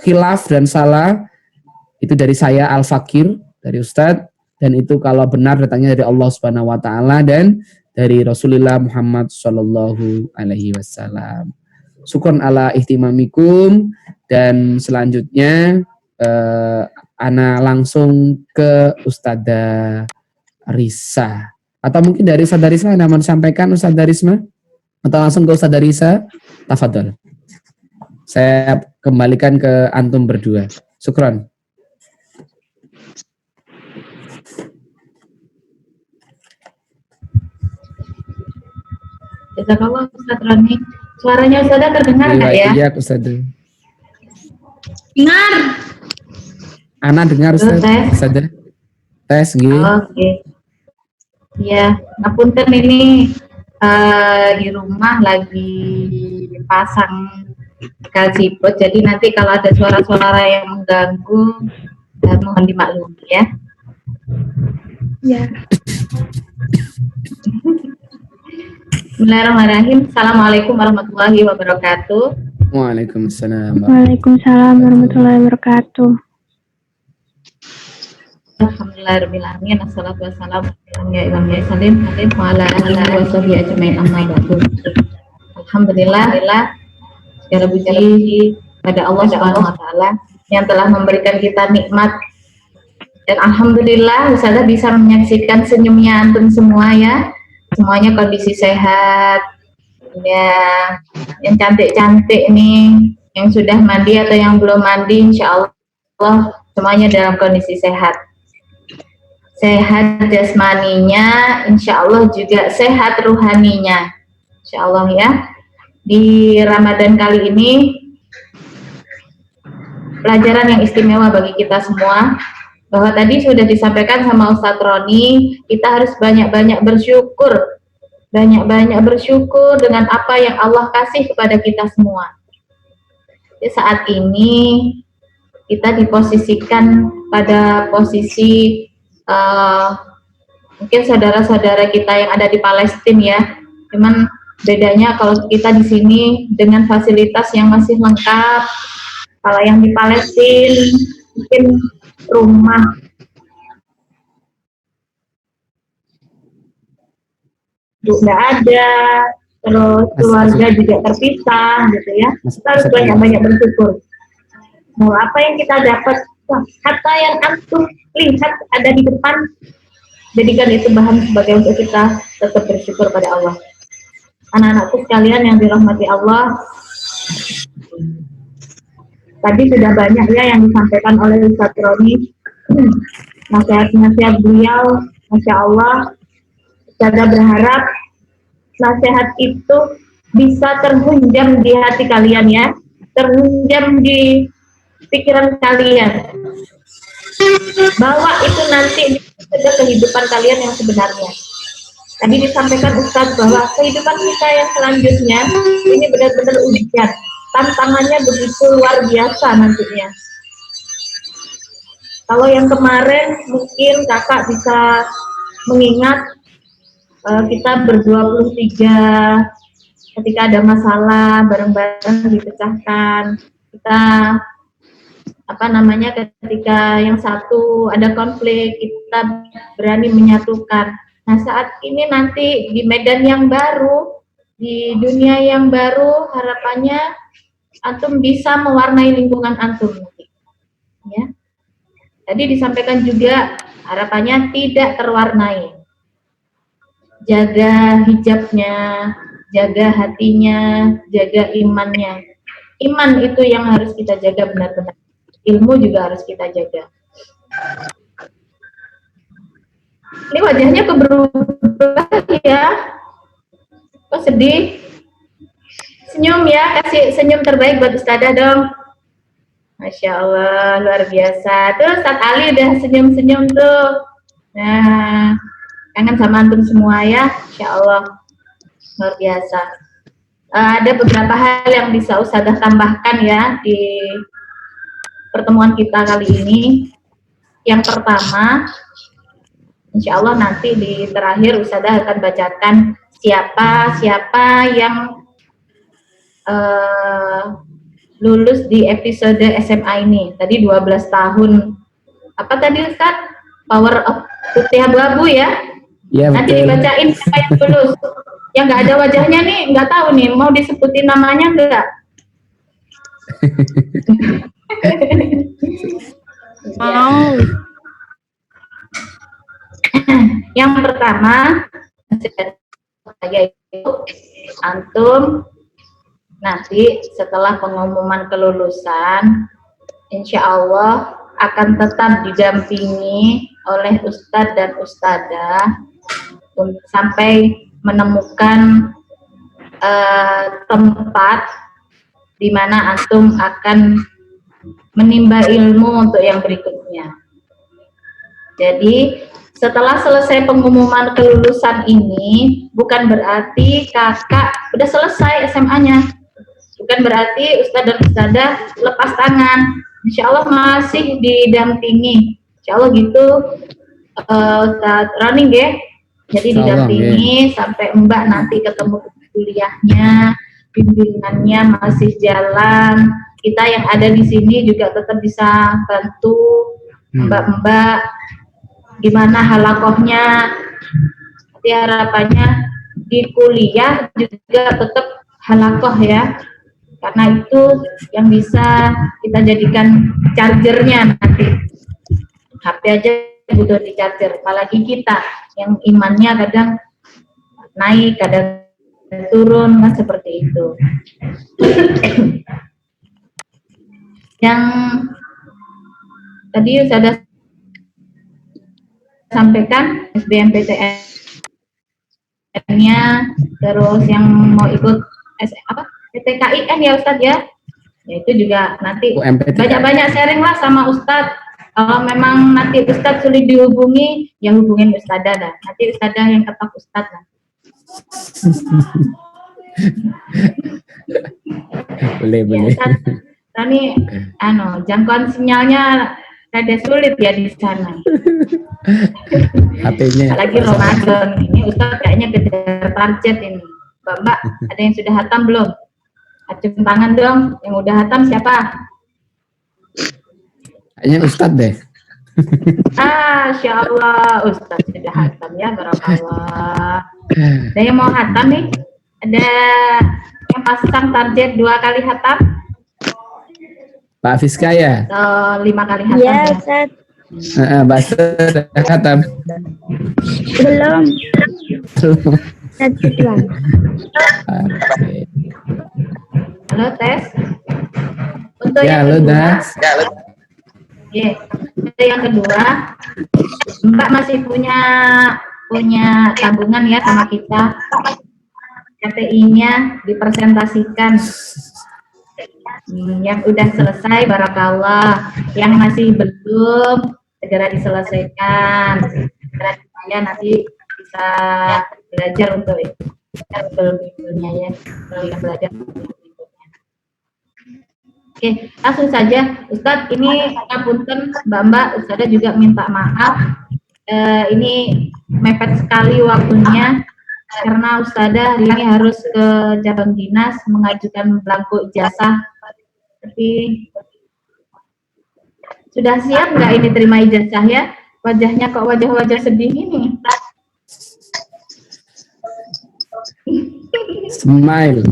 khilaf dan salah, itu dari saya Al-Fakir, dari Ustadz, dan itu kalau benar datangnya dari Allah Subhanahu wa taala dan dari Rasulullah Muhammad sallallahu alaihi wasallam. Syukron ala ihtimamikum, dan selanjutnya ana langsung ke Ustadzah Risa. Atau mungkin dari Ustadzah Risa ada mau disampaikan Ustadzah Risma? Atau langsung ke Ustadzah Risa? Tafadhol. Saya kembalikan ke antum berdua. Syukron. Jazakallah Ustaz Rani. Suaranya Ustazah terdengar nggak ya? Iya, Ustazah. Dengar. Ana dengar Ustazah. Tes gitu. Oke. Ya, ngapunten ini di rumah lagi pasang gazebo, jadi nanti kalau ada suara-suara yang mengganggu mohon dimaklumi ya. Ya. Bismillahirrahmanirrahim. Assalamualaikum warahmatullahi wabarakatuh. Waalaikumsalam. Waalaikumsalam warahmatullahi wabarakatuh. Alhamdulillahirrahmanirrahim. Assalatu wassalamu ala alihi wa sahbihi ajma'in amma ba'du. Alhamdulillah, segala puji pada Allah Subhanahu wa taala yang telah memberikan kita nikmat, dan alhamdulillah Ustazah bisa menyaksikan senyumnya antum semua ya. Semuanya kondisi sehat. Ya, yang cantik-cantik nih, yang sudah mandi atau yang belum mandi, insya Allah semuanya dalam kondisi sehat. sehat jasmaninya, insya Allah juga sehat ruhaninya, insya Allah ya. Di Ramadan kali ini pelajaran yang istimewa bagi kita semua, bahwa tadi sudah disampaikan sama Ustadz Roni, kita harus banyak-banyak bersyukur, banyak-banyak bersyukur dengan apa yang Allah kasih kepada kita semua. Di saat ini kita diposisikan pada posisi mungkin saudara-saudara kita yang ada di Palestina ya, cuman bedanya kalau kita di sini dengan fasilitas yang masih lengkap. Kalau yang di Palestina mungkin rumah nggak ada, terus keluarga juga terpisah gitu ya. Kita harus banyak-banyak bersyukur. Mau apa yang kita dapat, kata yang antum lihat ada di depan, jadikan itu bahan sebagai untuk kita tetap bersyukur pada Allah. Anak-anakku sekalian yang dirahmati Allah, tadi sudah banyak ya yang disampaikan oleh Ustadz Roni, nasihat-nasihat beliau, Masya Allah. Saya berharap nasihat itu bisa terhunjam di hati kalian ya, terhunjam di pikiran kalian, bahwa itu nanti ada kehidupan kalian yang sebenarnya. Tadi disampaikan Ustadz bahwa kehidupan kita yang selanjutnya ini benar-benar ujian, tantangannya begitu luar biasa nantinya. Kalau yang kemarin mungkin kakak bisa mengingat kita ber-23 ketika ada masalah bareng-bareng dipecahkan, kita ketika yang satu ada konflik kita berani menyatukan. Nah saat ini nanti di medan yang baru, di dunia yang baru, harapannya antum bisa mewarnai lingkungan antum nanti ya. Tadi disampaikan juga harapannya tidak terwarnai. Jaga hijabnya, jaga hatinya, jaga imannya. Iman itu yang harus kita jaga benar-benar. Ilmu juga harus kita jaga. Ini wajahnya keberubah ya. Kok sedih? Senyum ya, kasih senyum terbaik buat Ustadzah dong. Masya Allah, luar biasa. Tuh Ustadz Ali udah senyum-senyum tuh. Nah, kangen sama antum semua ya, Insya Allah, luar biasa. Ada beberapa hal yang bisa Ustadzah tambahkan ya di pertemuan kita kali ini. Yang pertama, Insya Allah nanti di terakhir Ustadzah akan bacakan siapa yang lulus di episode SMA ini. Tadi 12 tahun. Apa tadi Ustadz? Power of Putih Abu-Abu ya? Ya, nanti betul. Dibacain siapa yang lulus. Yang nggak ada wajahnya nih, nggak tahu nih, mau disebutin namanya nggak? Mau. Yang pertama, yaitu antum nanti setelah pengumuman kelulusan, insya Allah akan tetap didampingi oleh Ustadz dan Ustadzah sampai menemukan tempat di mana antum akan menimba ilmu untuk yang berikutnya. Jadi setelah selesai pengumuman kelulusan ini, bukan berarti kakak udah selesai SMA-nya, bukan berarti Ustadz dan Ustadzah lepas tangan. Insya Allah masih didampingi, Insya Allah gitu. Ustadz running ya, jadi didampingi sampai Mbak nanti ketemu kuliahnya, bimbingannya masih jalan. Kita yang ada di sini juga tetap bisa bantu Mbak-mbak gimana halakohnya. Tapi harapannya di kuliah juga tetap halakoh ya, karena itu yang bisa kita jadikan chargernya nanti. HP aja butuh di charger, apalagi kita yang imannya kadang naik, kadang turun, kan seperti itu. Yang tadi sudah sampaikan SBMPTN-nya, terus yang mau ikut PTKIN ya Ustadz ya. Ya itu juga nanti banyak-banyak sharing lah sama Ustadz. Kalau memang nanti Ustadz sulit dihubungi, ya hubungin Ustadzah dah. Nanti Ustadzah yang ketok Ustadz lah. Boleh. Tani, jangkauan sinyalnya ada sulit ya di sana. HP-nya. Lagi Ramadan ini Ustadz kayaknya kejar target ini. Mbak, ada yang sudah hatam belum? Acung tangan dong, yang udah hatam siapa? Kayaknya Ustadz deh. Insya Allah Ustadz sudah hatam ya, barakallah. Ada yang mau hatam nih? Ada yang pasang target 2 kali hatam? Pak Fiska ya? 5 kali hatam ya? Ustadz. Bahasa hatam. Belum. Okay. Halo tes. Untuk ya, yang halo kedua, Das. Untuk yang kedua, Mbak masih punya tabungan ya sama kita. KTI-nya dipresentasikan. Yang udah selesai barakallah, yang masih belum segera diselesaikan. Karena nanti bisa belajar untuk berikutnya ya, belajar berikutnya. Oke, langsung saja Ustadz, ini punten Mbak Ustadzah juga minta maaf, ini mepet sekali waktunya karena Ustadzah hari ini harus ke cabang dinas mengajukan belangko ijazah. Tapi sudah siap nggak ini terima ijazah ya? Wajahnya kok wajah-wajah sedih ini. Smile.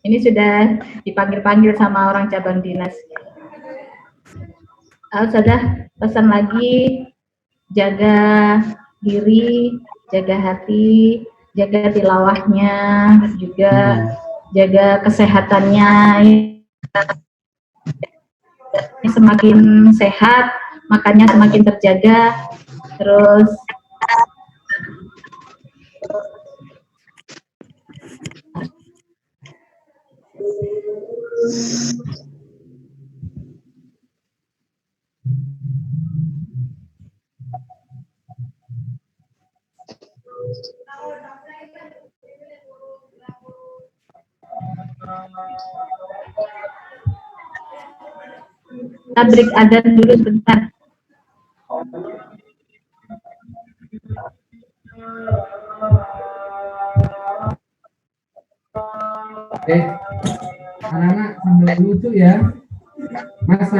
Ini sudah dipanggil-panggil sama orang cabang dinas. Sudah pesan lagi, jaga diri, jaga hati, jaga tilawahnya, juga jaga kesehatannya. Semakin sehat, makannya semakin terjaga. Terus kita break adzan dulu sebentar. Anak-anak sambil lucu ya, Mas.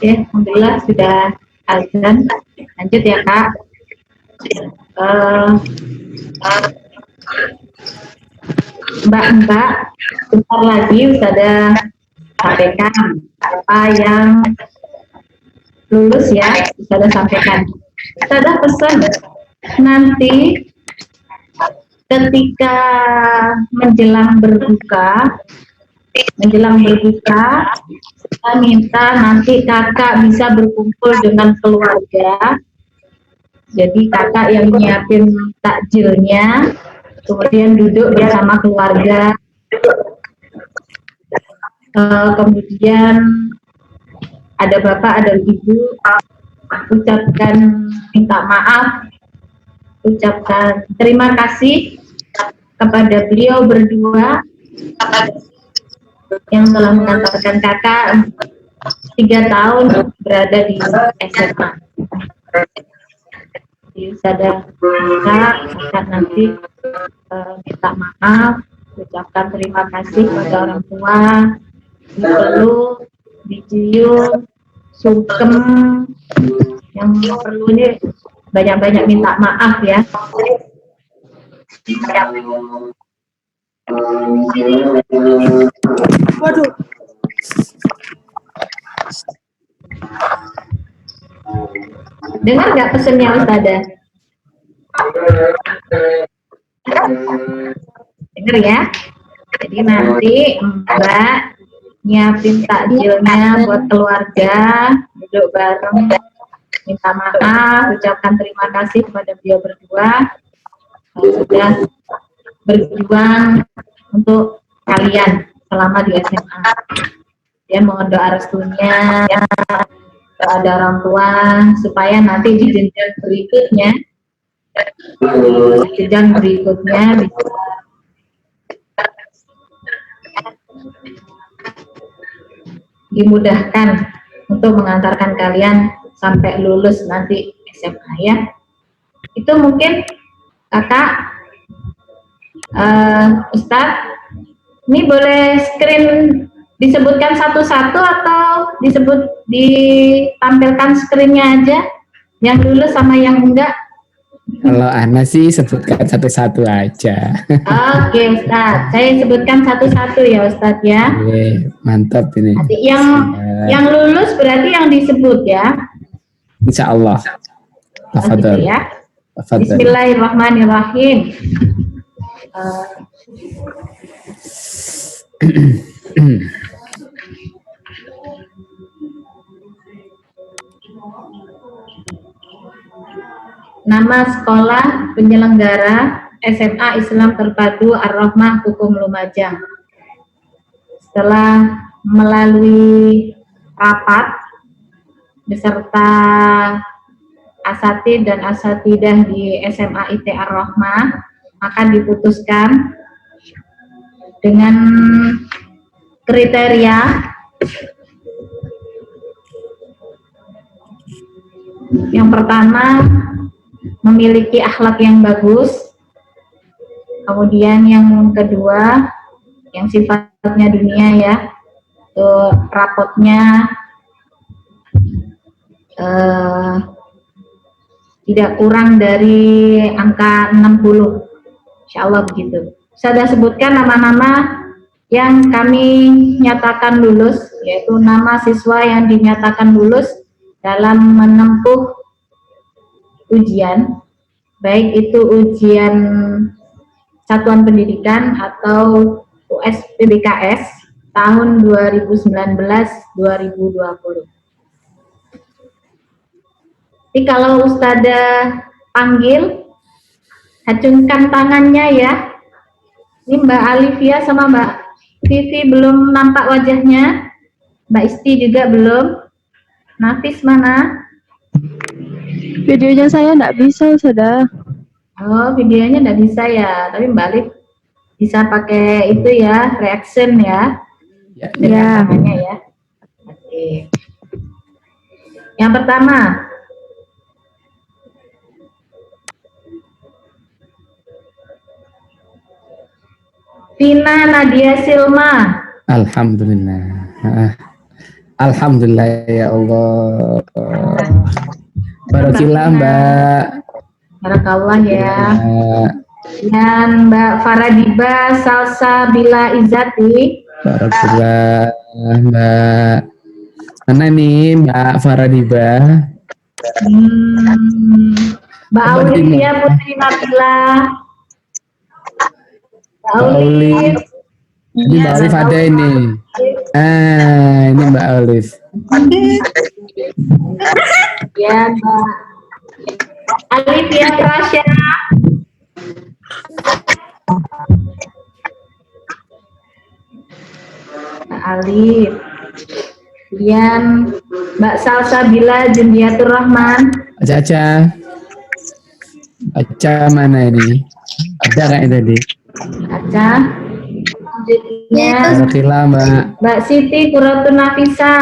Oke, alhamdulillah sudah azan. Lanjut ya Kak. Mbak-mbak, bentar lagi Ustazah sampaikan apa yang lulus ya, Ustazah sampaikan. Ustazah pesan nanti ketika menjelang berbuka, saya minta nanti kakak bisa berkumpul dengan keluarga. Jadi kakak yang nyiapin takjilnya, kemudian duduk bersama keluarga. Kemudian ada bapak, ada ibu, ucapkan minta maaf, ucapkan terima kasih kepada beliau berdua yang telah mengantarkan kakak 3 tahun berada di SMA. Jadi kakak nanti minta maaf, ucapkan terima kasih kepada orang tua, dipeluk, dicium, sungkem, yang perlu ini banyak-banyak minta maaf ya. Waduh. Dengar nggak pesennya Ustazah? Dengar ya. Jadi nanti Mbak nyiapin takjilnya buat keluarga, duduk bareng, minta maaf, ucapkan terima kasih kepada beliau berdua sudah berjuang untuk kalian selama di SMA. Dan mohon doa restunya kepada orang tua supaya nanti di jenjang berikutnya bisa dimudahkan untuk mengantarkan kalian sampai lulus nanti SMA ya. Itu mungkin kakak, Ustadz, ini boleh screen disebutkan satu-satu atau ditampilkan screennya aja yang lulus sama yang enggak? Kalau Ana sih sebutkan satu-satu aja. Oke Ustadz, saya sebutkan satu-satu ya Ustadz ya. Oke, mantap ini. Nanti yang lulus berarti yang disebut ya. Insya Allah. Tafadhol. Gitu ya. Tafadhol. Bismillahirrahmanirrahim. Nama sekolah penyelenggara SMA Islam Terpadu Ar-Rahmah Hukum Lumajang. Setelah melalui rapat beserta asatid dan asatidah di SMA IT Ar-Rahmah, akan diputuskan dengan kriteria yang pertama memiliki akhlak yang bagus, kemudian yang kedua yang sifatnya dunia ya, Untuk rapotnya tidak kurang dari angka 60. Insya Allah begitu. Saya sudah sebutkan nama-nama yang kami nyatakan lulus, yaitu nama siswa yang dinyatakan lulus dalam menempuh ujian, baik itu ujian satuan pendidikan atau USPBKS tahun 2019-2020. Jadi kalau Ustadzah panggil, acungkan tangannya ya. Ini Mbak Alivia sama Mbak Vivi belum nampak wajahnya. Mbak Isti juga belum. Nafis mana? Videonya saya nggak bisa, sudah. Oh, videonya nggak bisa ya. Tapi Mbak Alif bisa pakai itu ya, reaction ya. Ya. Tangannya ya. Oke. Yang pertama. Vina Nadia Silma. Alhamdulillah. Alhamdulillah ya Allah. Barakillah Mbak. Barakallah ya. Dan Mbak Faradiba Salsa Bila Izati. Barakillah Mbak. Mana nih Mbak Faradiba? Mbak Aulia Putri Nabila. Mbak Olive. Ini Mbak Olive ada ini. Ini Mbak Olive. Ya, Mbak Alivia Rasya. Mbak Alif. Kemudian Mbak Salsa Bila Jundiatur Rahman. Aca. Aca mana ini? Ada nggak ini tadi? Aca. Selanjutnya Barakillah Mbak Siti Kuratun Nafisa.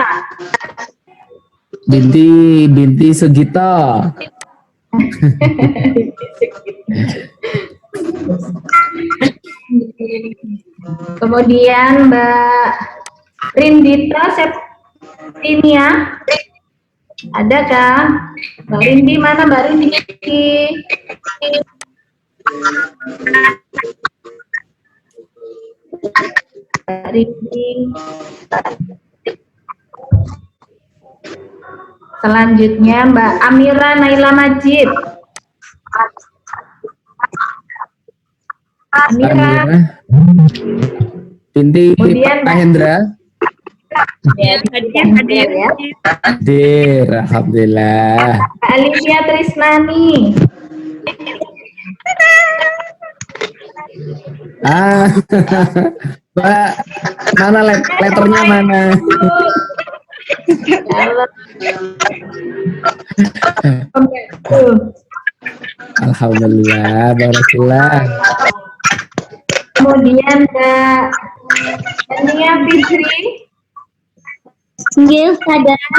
Binti Sugito. Kemudian Mbak Rindita Septinia. Adakah? Mbak Rindi mana Mbak Rindi? Mbak Rindi. Selanjutnya Mbak Amira Naila Majid. Amira. Binti Kemudian Pak Hendra. Hadir ya. Hadir, alhamdulillah. Mbak Alivia Trisnani. Mbak, mana letternya mana? Alhamdulillah, barakillah. Kemudian Mbak Tania Fitri. Nggih, sadar.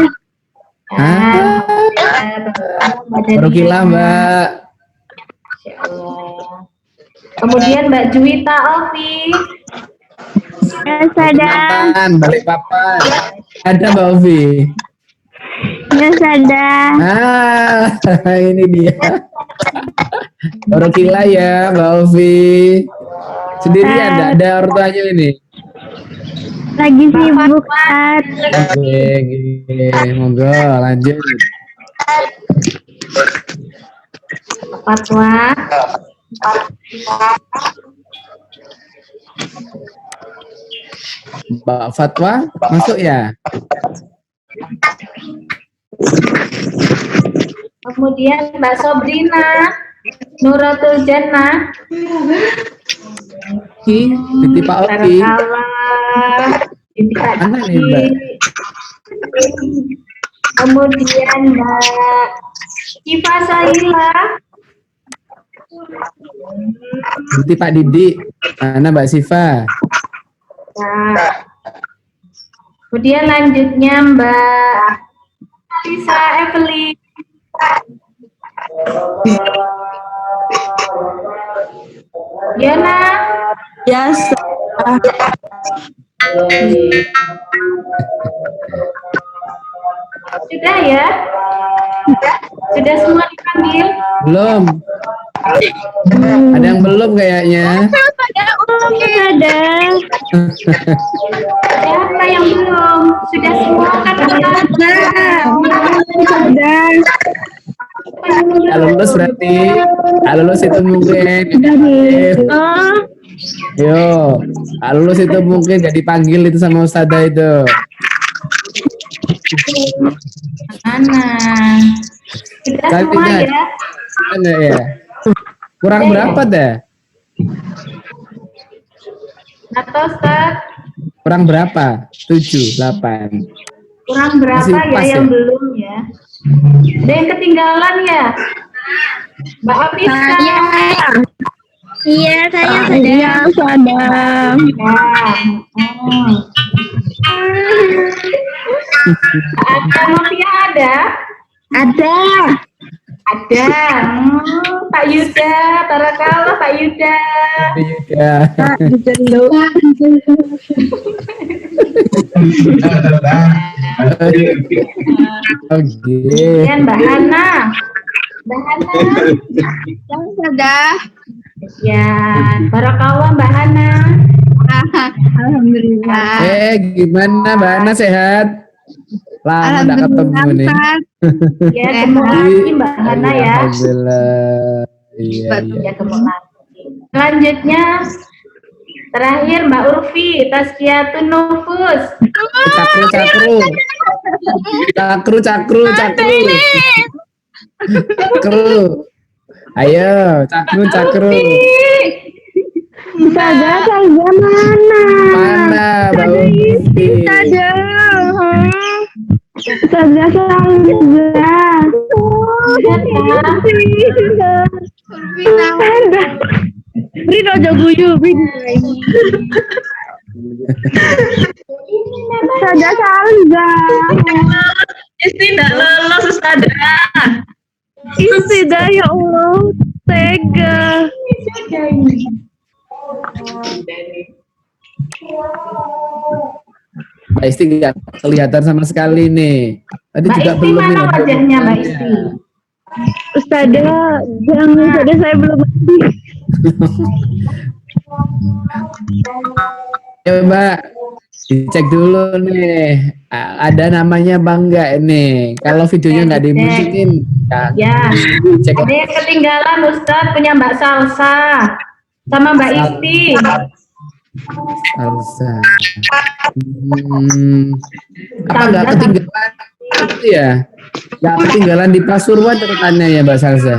Barakillah Mbak. Kemudian Mbak Juwita Ovi. Ya, sadar. Balik papan. Ada Mbak Ovi. Ya, sadar. Ini dia. Barakillah ya Mbak Ovi. Sendirian, enggak ada ortuanya ini. Lagi sibuk, Ustaz. Oke, monggo lanjut. Fatwa. Mbak Fatwa masuk ya? Kemudian Mbak Sobrina Nuratul Jannah. Binti Pak Oki. Binti Pak Mana nih, Oki. Mbak? Kemudian Mbak Kifa Sahila. Binti Pak Didi. Mana Mbak Siva? Nah. Kemudian lanjutnya Mbak Lisa Evelyn. Yana. Yes. Sudah ya? Sudah semua dipanggil? Belum. Ada yang belum kayaknya. Ada. Siapa yang belum? Sudah semua kan? Sudah. Nggak lulus berarti. Nggak lulus itu mungkin. Oh, Yo, nggak lulus itu mungkin gak dipanggil itu sama Ustadzah itu. Mana? Sudah Kali semua enggak. ya? Mana ya? Kurang berapa dah? Atau Ustaz? Kurang berapa? 7, 8. Kurang berapa Masih ya pas yang ya? belum ya? Ada yang ketinggalan ya? Mbak Afisa? iya saya Iya, ada. Ya. Ada Novia ada? Ada. Ada. Pak Yuda, barakallah Pak Yuda. Ya. Oke. Kemudian Mbak Hana. Mbak Hana. Sudah. Ya, barakallah Mbak Hana. Alhamdulillah. Gimana Mbak Ana sehat? Lama gak ketemu nih. Ya, gemuk lagi Mbak Hana ya. Alhamdulillah. Iya, iya. Ya, gemuk lagi. Selanjutnya terakhir Mbak Urfi, Tazkiyatun Nufus. Cakru, cakru. Cakru, cakru, cakru. Cakru. Ayo, cakru, cakru. Saja saya mana? Mana, Mbak Urfi? Saja. Saja saya. Rino Joguyu, Saja Salza. Istri tidak lolos, Ustazah. Istidah ya Allah, tega. Mbak Isti nggak kelihatan sama sekali nih. Tadi Mbak juga Isti belum mana nih. wajahnya Mbak Isti? Ustazah, jangan saja saya belum mandi. Ya Mbak, dicek dulu nih. Ada namanya Bang nggak ini? Kalau videonya nggak dimasukin, Ya, cek. ada yang ketinggalan Ustaz punya Mbak Salsa sama Mbak Isti. Salsa. Apa nggak ketinggalan? Itu ya, nggak ketinggalan di Pasuruan catatannya ya Mbak Salsa.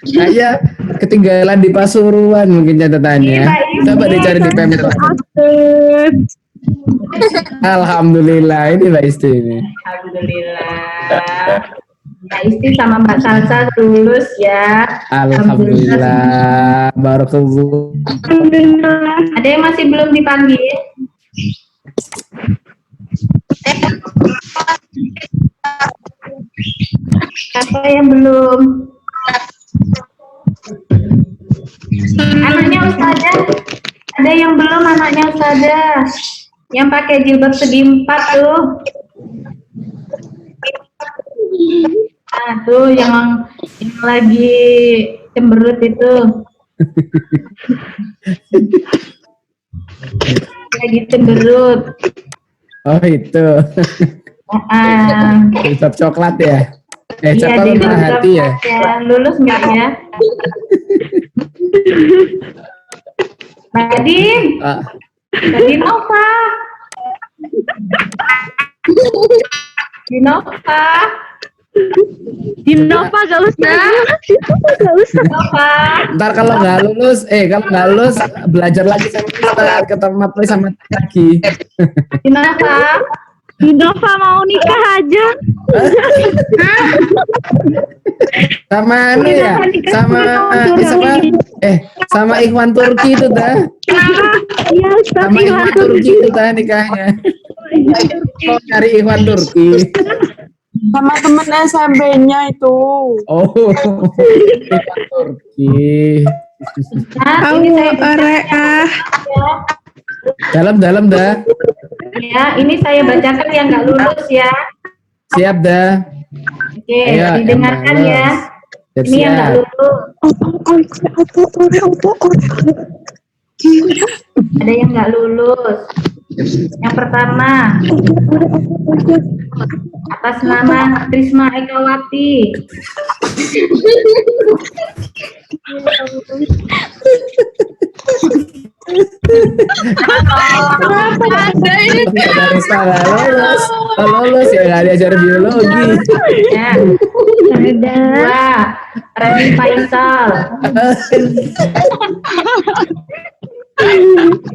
Kayaknya ketinggalan di Pasuruan mungkin catatannya. Coba dicari di Pemkot. Alhamdulillah, ini Mbak Isti ini. Alhamdulillah. Mbak Isti sama Mbak Salsa lulus ya. Alhamdulillah, barakallah. Ada yang masih belum dipanggil? Siapa yang belum? Anaknya Ustazah, ada yang belum anaknya Ustazah? Yang pakai jilbab segi 4 tuh. Nah, tuh yang lagi cemberut itu. Lagi cemberut. Oh itu, jilbab coklat ya? Iya, Coklat di warna hati ya? Lulus nggak ya? Mbak Din, Ah, Mbak Dinova. Dinova. Dinova gak usah. Gak usah. Dinova. ntar kalau nggak lulus belajar lagi sama kita ketemu play sama lagi. Dinova. Dinova mau nikah aja. Sama anu ya, sama Ikhwan Turki itu dah. Iya Ustaz, Sama Ikhwan Turki itu dah nikahnya. Mau cari Ikhwan Turki. Sama temen SMP-nya itu. Oh, Ikhwan Turki. Nah, ini saya Area. Dalam dah. Ya, ini saya bacakan yang nggak lulus ya. Siap dah. Oke, Ayo, didengarkan yang ya. lulus. Ini yang nggak Siap. lulus. Ada yang nggak lulus. Yang pertama, atas nama Trisma Ekawati. Dari salah lulus. Oh, lulus ya nggak diajar biologi. Ya. Dua, Rani Faisal.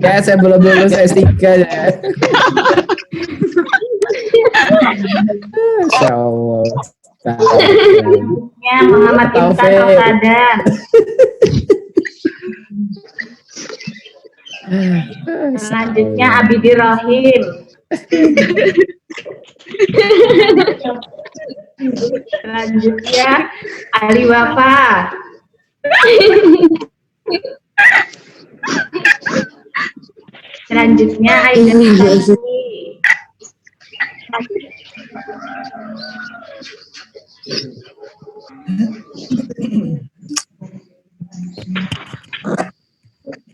Ya, saya belum lulus S3 ya. Masya Allah. Ya, Muhammad Intan Taufik. Ramadan. Selanjutnya Abidi Rahim. Selanjutnya Ali Wafa. Selanjutnya Aida Nurani.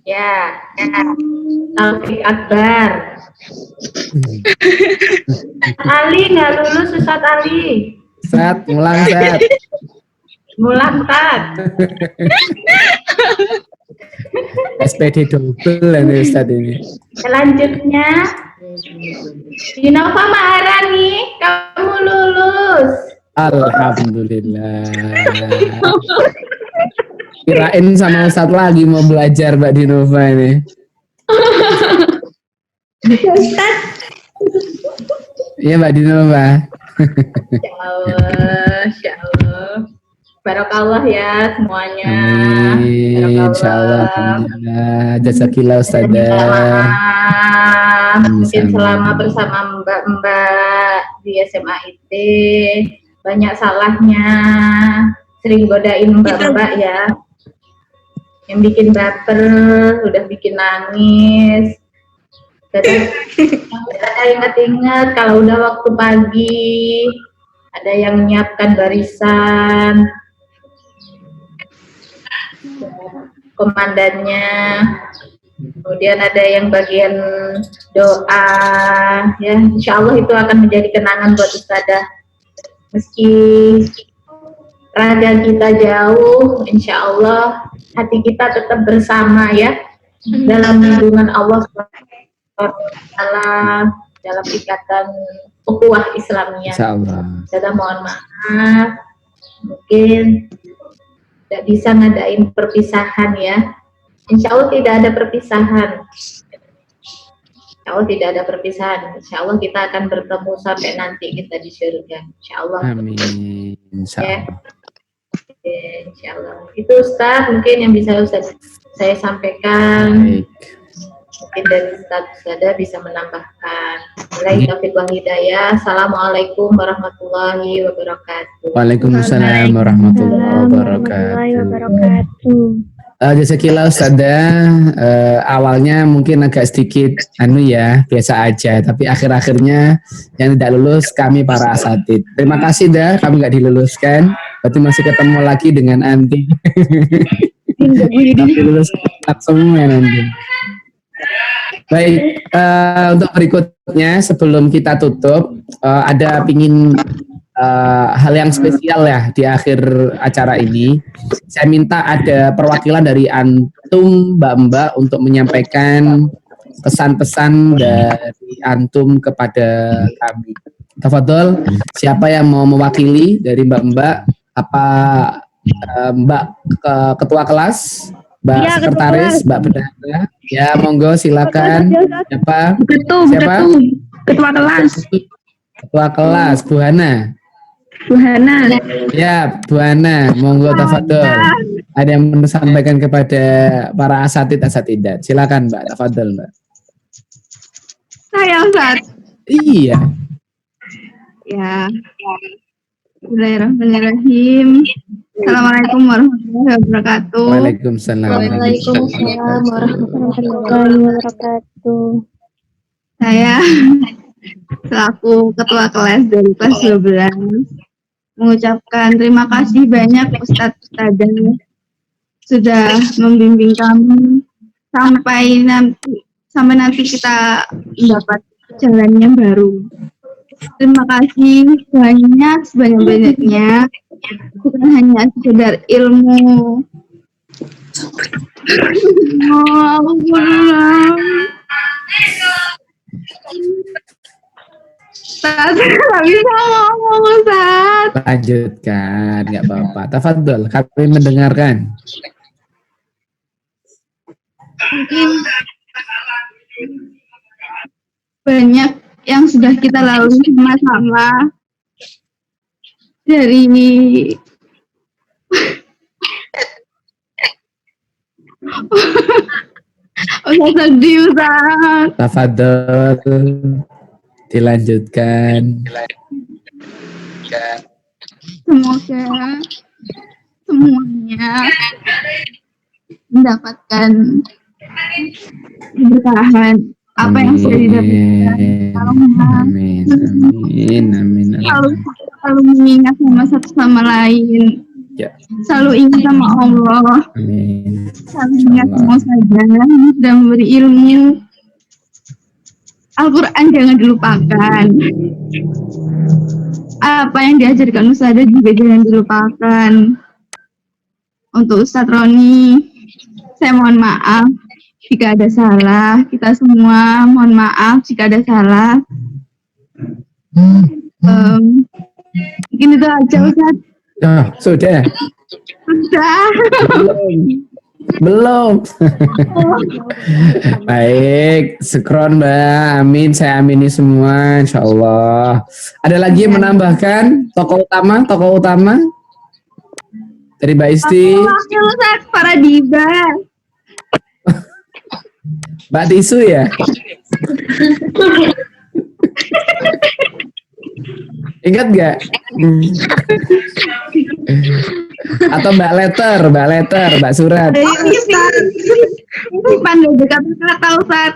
Ya, Taufik Akbar. Ali nggak lulus, Ustaz Ali. Sat, ngulang Sat. Mulang Tat. SPD double ini Ustaz ini. Selanjutnya Dinova Maharani, kamu lulus. Alhamdulillah. Kirain sama Ustaz lagi mau belajar Mbak Dinova ini. Ustaz. Iya Mbak Dinova. Insya Allah, Insya Allah. Barakallah ya semuanya. Amin. Insya Allah. Alhamdulillah. Jazakillah Minta Ustazah. maaf, mungkin selama bersama mbak-mbak di SMA IT banyak salahnya, sering godain mbak-mbak ya, yang bikin baper, udah bikin nangis. Kadang saya ingat-ingat kalau udah waktu pagi ada yang menyiapkan barisan, komandannya, kemudian ada yang bagian doa, ya insya Allah itu akan menjadi kenangan buat Ustadzah. Meski raga kita jauh, insya Allah hati kita tetap bersama ya, dalam lindungan Allah dalam ikatan ukhuwah Islamiyah. Insya Allah. Saya mohon maaf, mungkin tidak bisa ngadain perpisahan ya. Insya Allah tidak ada perpisahan. Insya Allah tidak ada perpisahan. Insya Allah kita akan bertemu sampai nanti kita di surga. Insya Allah. Amin. Insya Ya. Allah. Oke, insya Allah. Itu Ustaz mungkin yang bisa Ustaz saya sampaikan. Baik. Mungkin dari Ustaz ada bisa menambahkan. Wabillahi taufiq wal hidayah. Assalamualaikum warahmatullahi wabarakatuh. Waalaikumsalam warahmatullahi wabarakatuh. Jazakillah Ustazah. Awalnya mungkin agak sedikit biasa aja, tapi akhir-akhirnya yang tidak lulus kami para asatid. Terima kasih dah, kami nggak diluluskan. Berarti masih ketemu lagi dengan Anti. Tapi lulus semua nanti. Baik, untuk berikutnya sebelum kita tutup, ada pingin hal yang spesial ya di akhir acara ini. Saya minta ada perwakilan dari antum mbak-mbak untuk menyampaikan pesan-pesan dari antum kepada kami. Tafadhol, siapa yang mau mewakili dari mbak-mbak? Apa mbak ketua kelas? Mbak Iya, sekretaris, Mbak Bendahara. Ya, monggo silakan. Siapa? Siapa? Ketua kelas, Ketua kelas, Bu Hana. Bu Hana. Ya, Bu Hana, monggo tafadhol. Ada yang mau sampaikan kepada para asatidat. Silakan, Mbak. Tafadhol, Mbak. Saya Ustaz. Iya. Ya. Bismillahirrahmanirrahim. Assalamualaikum warahmatullahi wabarakatuh. Waalaikumsalam. Waalaikumsalam warahmatullahi wabarakatuh. Saya selaku ketua kelas dari kelas 12 mengucapkan terima kasih banyak Ustadz Ustadzah sudah membimbing kami sampai nanti kita mendapat jalan yang baru. Terima kasih banyak sebanyak-banyaknya, bukan hanya sekedar ilmu. Ustaz, nggak bisa ngomong Ustaz. Lanjutkan, nggak apa-apa. Tafadhol, kami mendengarkan. Mungkin banyak yang sudah kita lalui sama-sama dari Ustaz sedih Ustaz. Tafadhol, dilanjutkan. Semoga semuanya mendapatkan keberkahan apa yang sudah didapatkan. Amin, amin, amin, Selalu mengingat sama satu sama lain. Ya. Selalu ingat sama Allah. Amin. Selalu ingat sama saja dan memberi ilmu. Al-Quran jangan dilupakan. Apa yang diajarkan Ustazah juga jangan dilupakan. Untuk Ustadz Roni, saya mohon maaf jika ada salah. Kita semua mohon maaf jika ada salah. Mungkin itu aja Ustadz. Oh, sudah. Sudah. Belum. Baik, sekron Mbak. Amin, saya amini semua, insya Allah. Ada lagi yang menambahkan tokoh utama dari Mbak Isti. Wakil Ustaz Faradiba. Mbak Tisu ya. Ingat nggak? Atau Mbak Letter, Mbak Surat. Ini pandai berkata-kata Ustaz.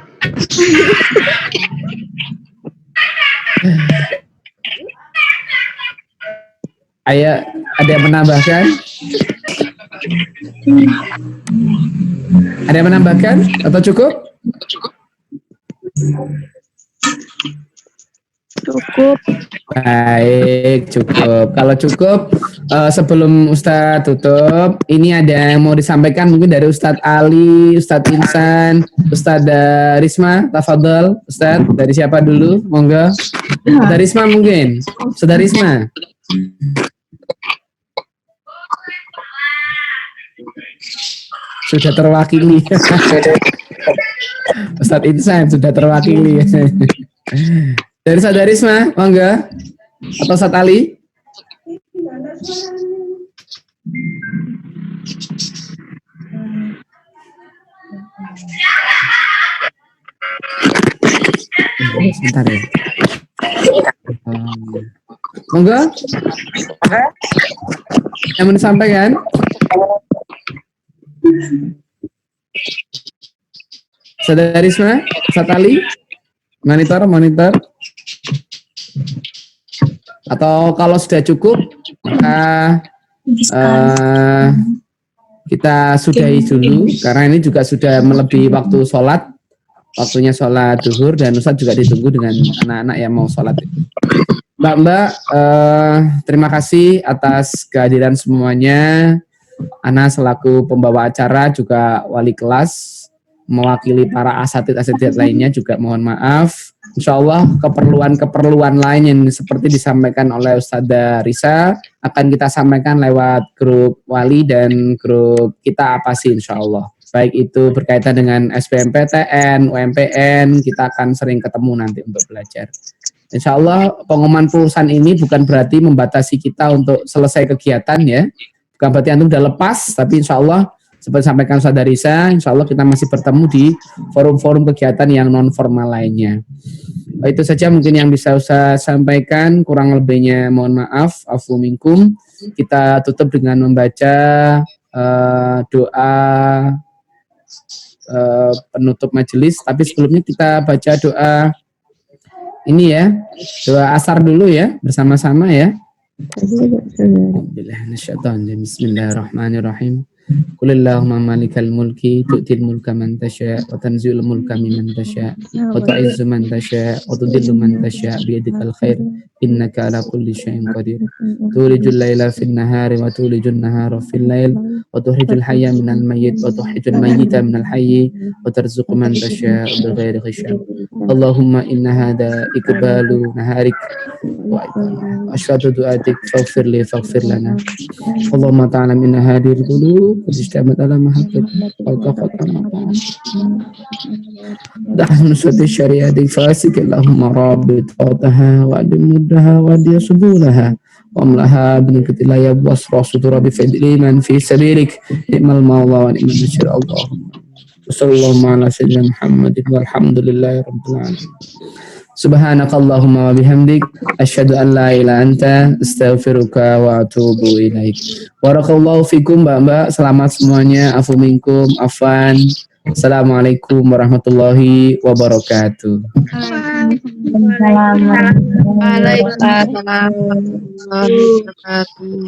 Ayo, ada yang menambahkan? Ada yang menambahkan atau cukup? Cukup. Baik, cukup. Kalau cukup, sebelum Ustadz tutup, ini ada yang mau disampaikan mungkin dari Ustadz Ali, Ustadz Insan, Ustadz Risma, tafadhol. Ustadz, dari siapa dulu? Monggo. Ustadz Risma mungkin. Ustadz Risma. Sudah terwakili. Ustadz Insan sudah terwakili. Dari Ustadz Risma, monggo. Atau Ustadz Ali? Sebentar ya. Monggo. Yang mau disampaikan? Ustadz Risma, Ustadz Ali? Monitor. Atau kalau sudah cukup, maka kita sudahi dulu, karena ini juga sudah melebihi waktu sholat, waktunya sholat zuhur, dan Ustadz juga ditunggu dengan anak-anak yang mau sholat. Mbak, terima kasih atas kehadiran semuanya. Ana selaku pembawa acara, juga wali kelas, mewakili para asatid lainnya juga mohon maaf. Insya Allah keperluan lain yang seperti disampaikan oleh Ustadzah Risa akan kita sampaikan lewat grup wali dan grup kita apa sih insya Allah. Baik itu berkaitan dengan SBMPTN, UMPN, kita akan sering ketemu nanti untuk belajar. Insya Allah pengumuman lulusan ini bukan berarti membatasi kita untuk selesai kegiatan ya. Bukan berarti antum udah lepas, tapi insya Allah seperti sampaikan Ustadzah Risa, insya Allah kita masih bertemu di forum-forum kegiatan yang non-formal lainnya. Itu saja mungkin yang bisa saya sampaikan, kurang lebihnya mohon maaf, afu minkum. Kita tutup dengan membaca doa penutup majelis, tapi sebelumnya kita baca doa ini ya, doa asar dulu ya, bersama-sama ya. Bismillahirrahmanirrahim. Qulillahumma malikal mulki tu'til mulka man tasya wa tanzilul mulka mimman tasya wa tu'izzu man tasya wa tudhillu man tasya bi yadikal khair innaka ala kulli syai'in qadir. Tulijul laila fin nahari wa tulijun nahara fil lail wa tukhrijul hayya minal mayyit wa tukhrijul mayyita minal hayyi wa tarzuqu man tasya bighairi hisab. Allahumma inna hadha iqbalu naharik wa asyhadu du'atik faghfir li faghfir lana. Allahumma ta'ala min hadhil qulub qad ijtamat ala mahabbati wa taqaddama dahnu sati syariati fasik Allahumma rabbit fataha wa adim muddaha wa adim subulaha wa amlaha bin kitilaya wasra sutura bi fadliman fi sabilik ni'mal mawla wa ni'mal nasir. Allahumma sallallahu ala sayyidina Muhammadin walhamdulillahi rabbil alamin. Subhanakallahumma wa bihamdik asyhadu an la ilaha anta astaghfiruka wa atubu ilaik. Barakallahu fikum Mbak-mbak, selamat semuanya, afu minkum, afwan. Assalamualaikum warahmatullahi wabarakatuh. Waalaikumsalam warahmatullahi wabarakatuh.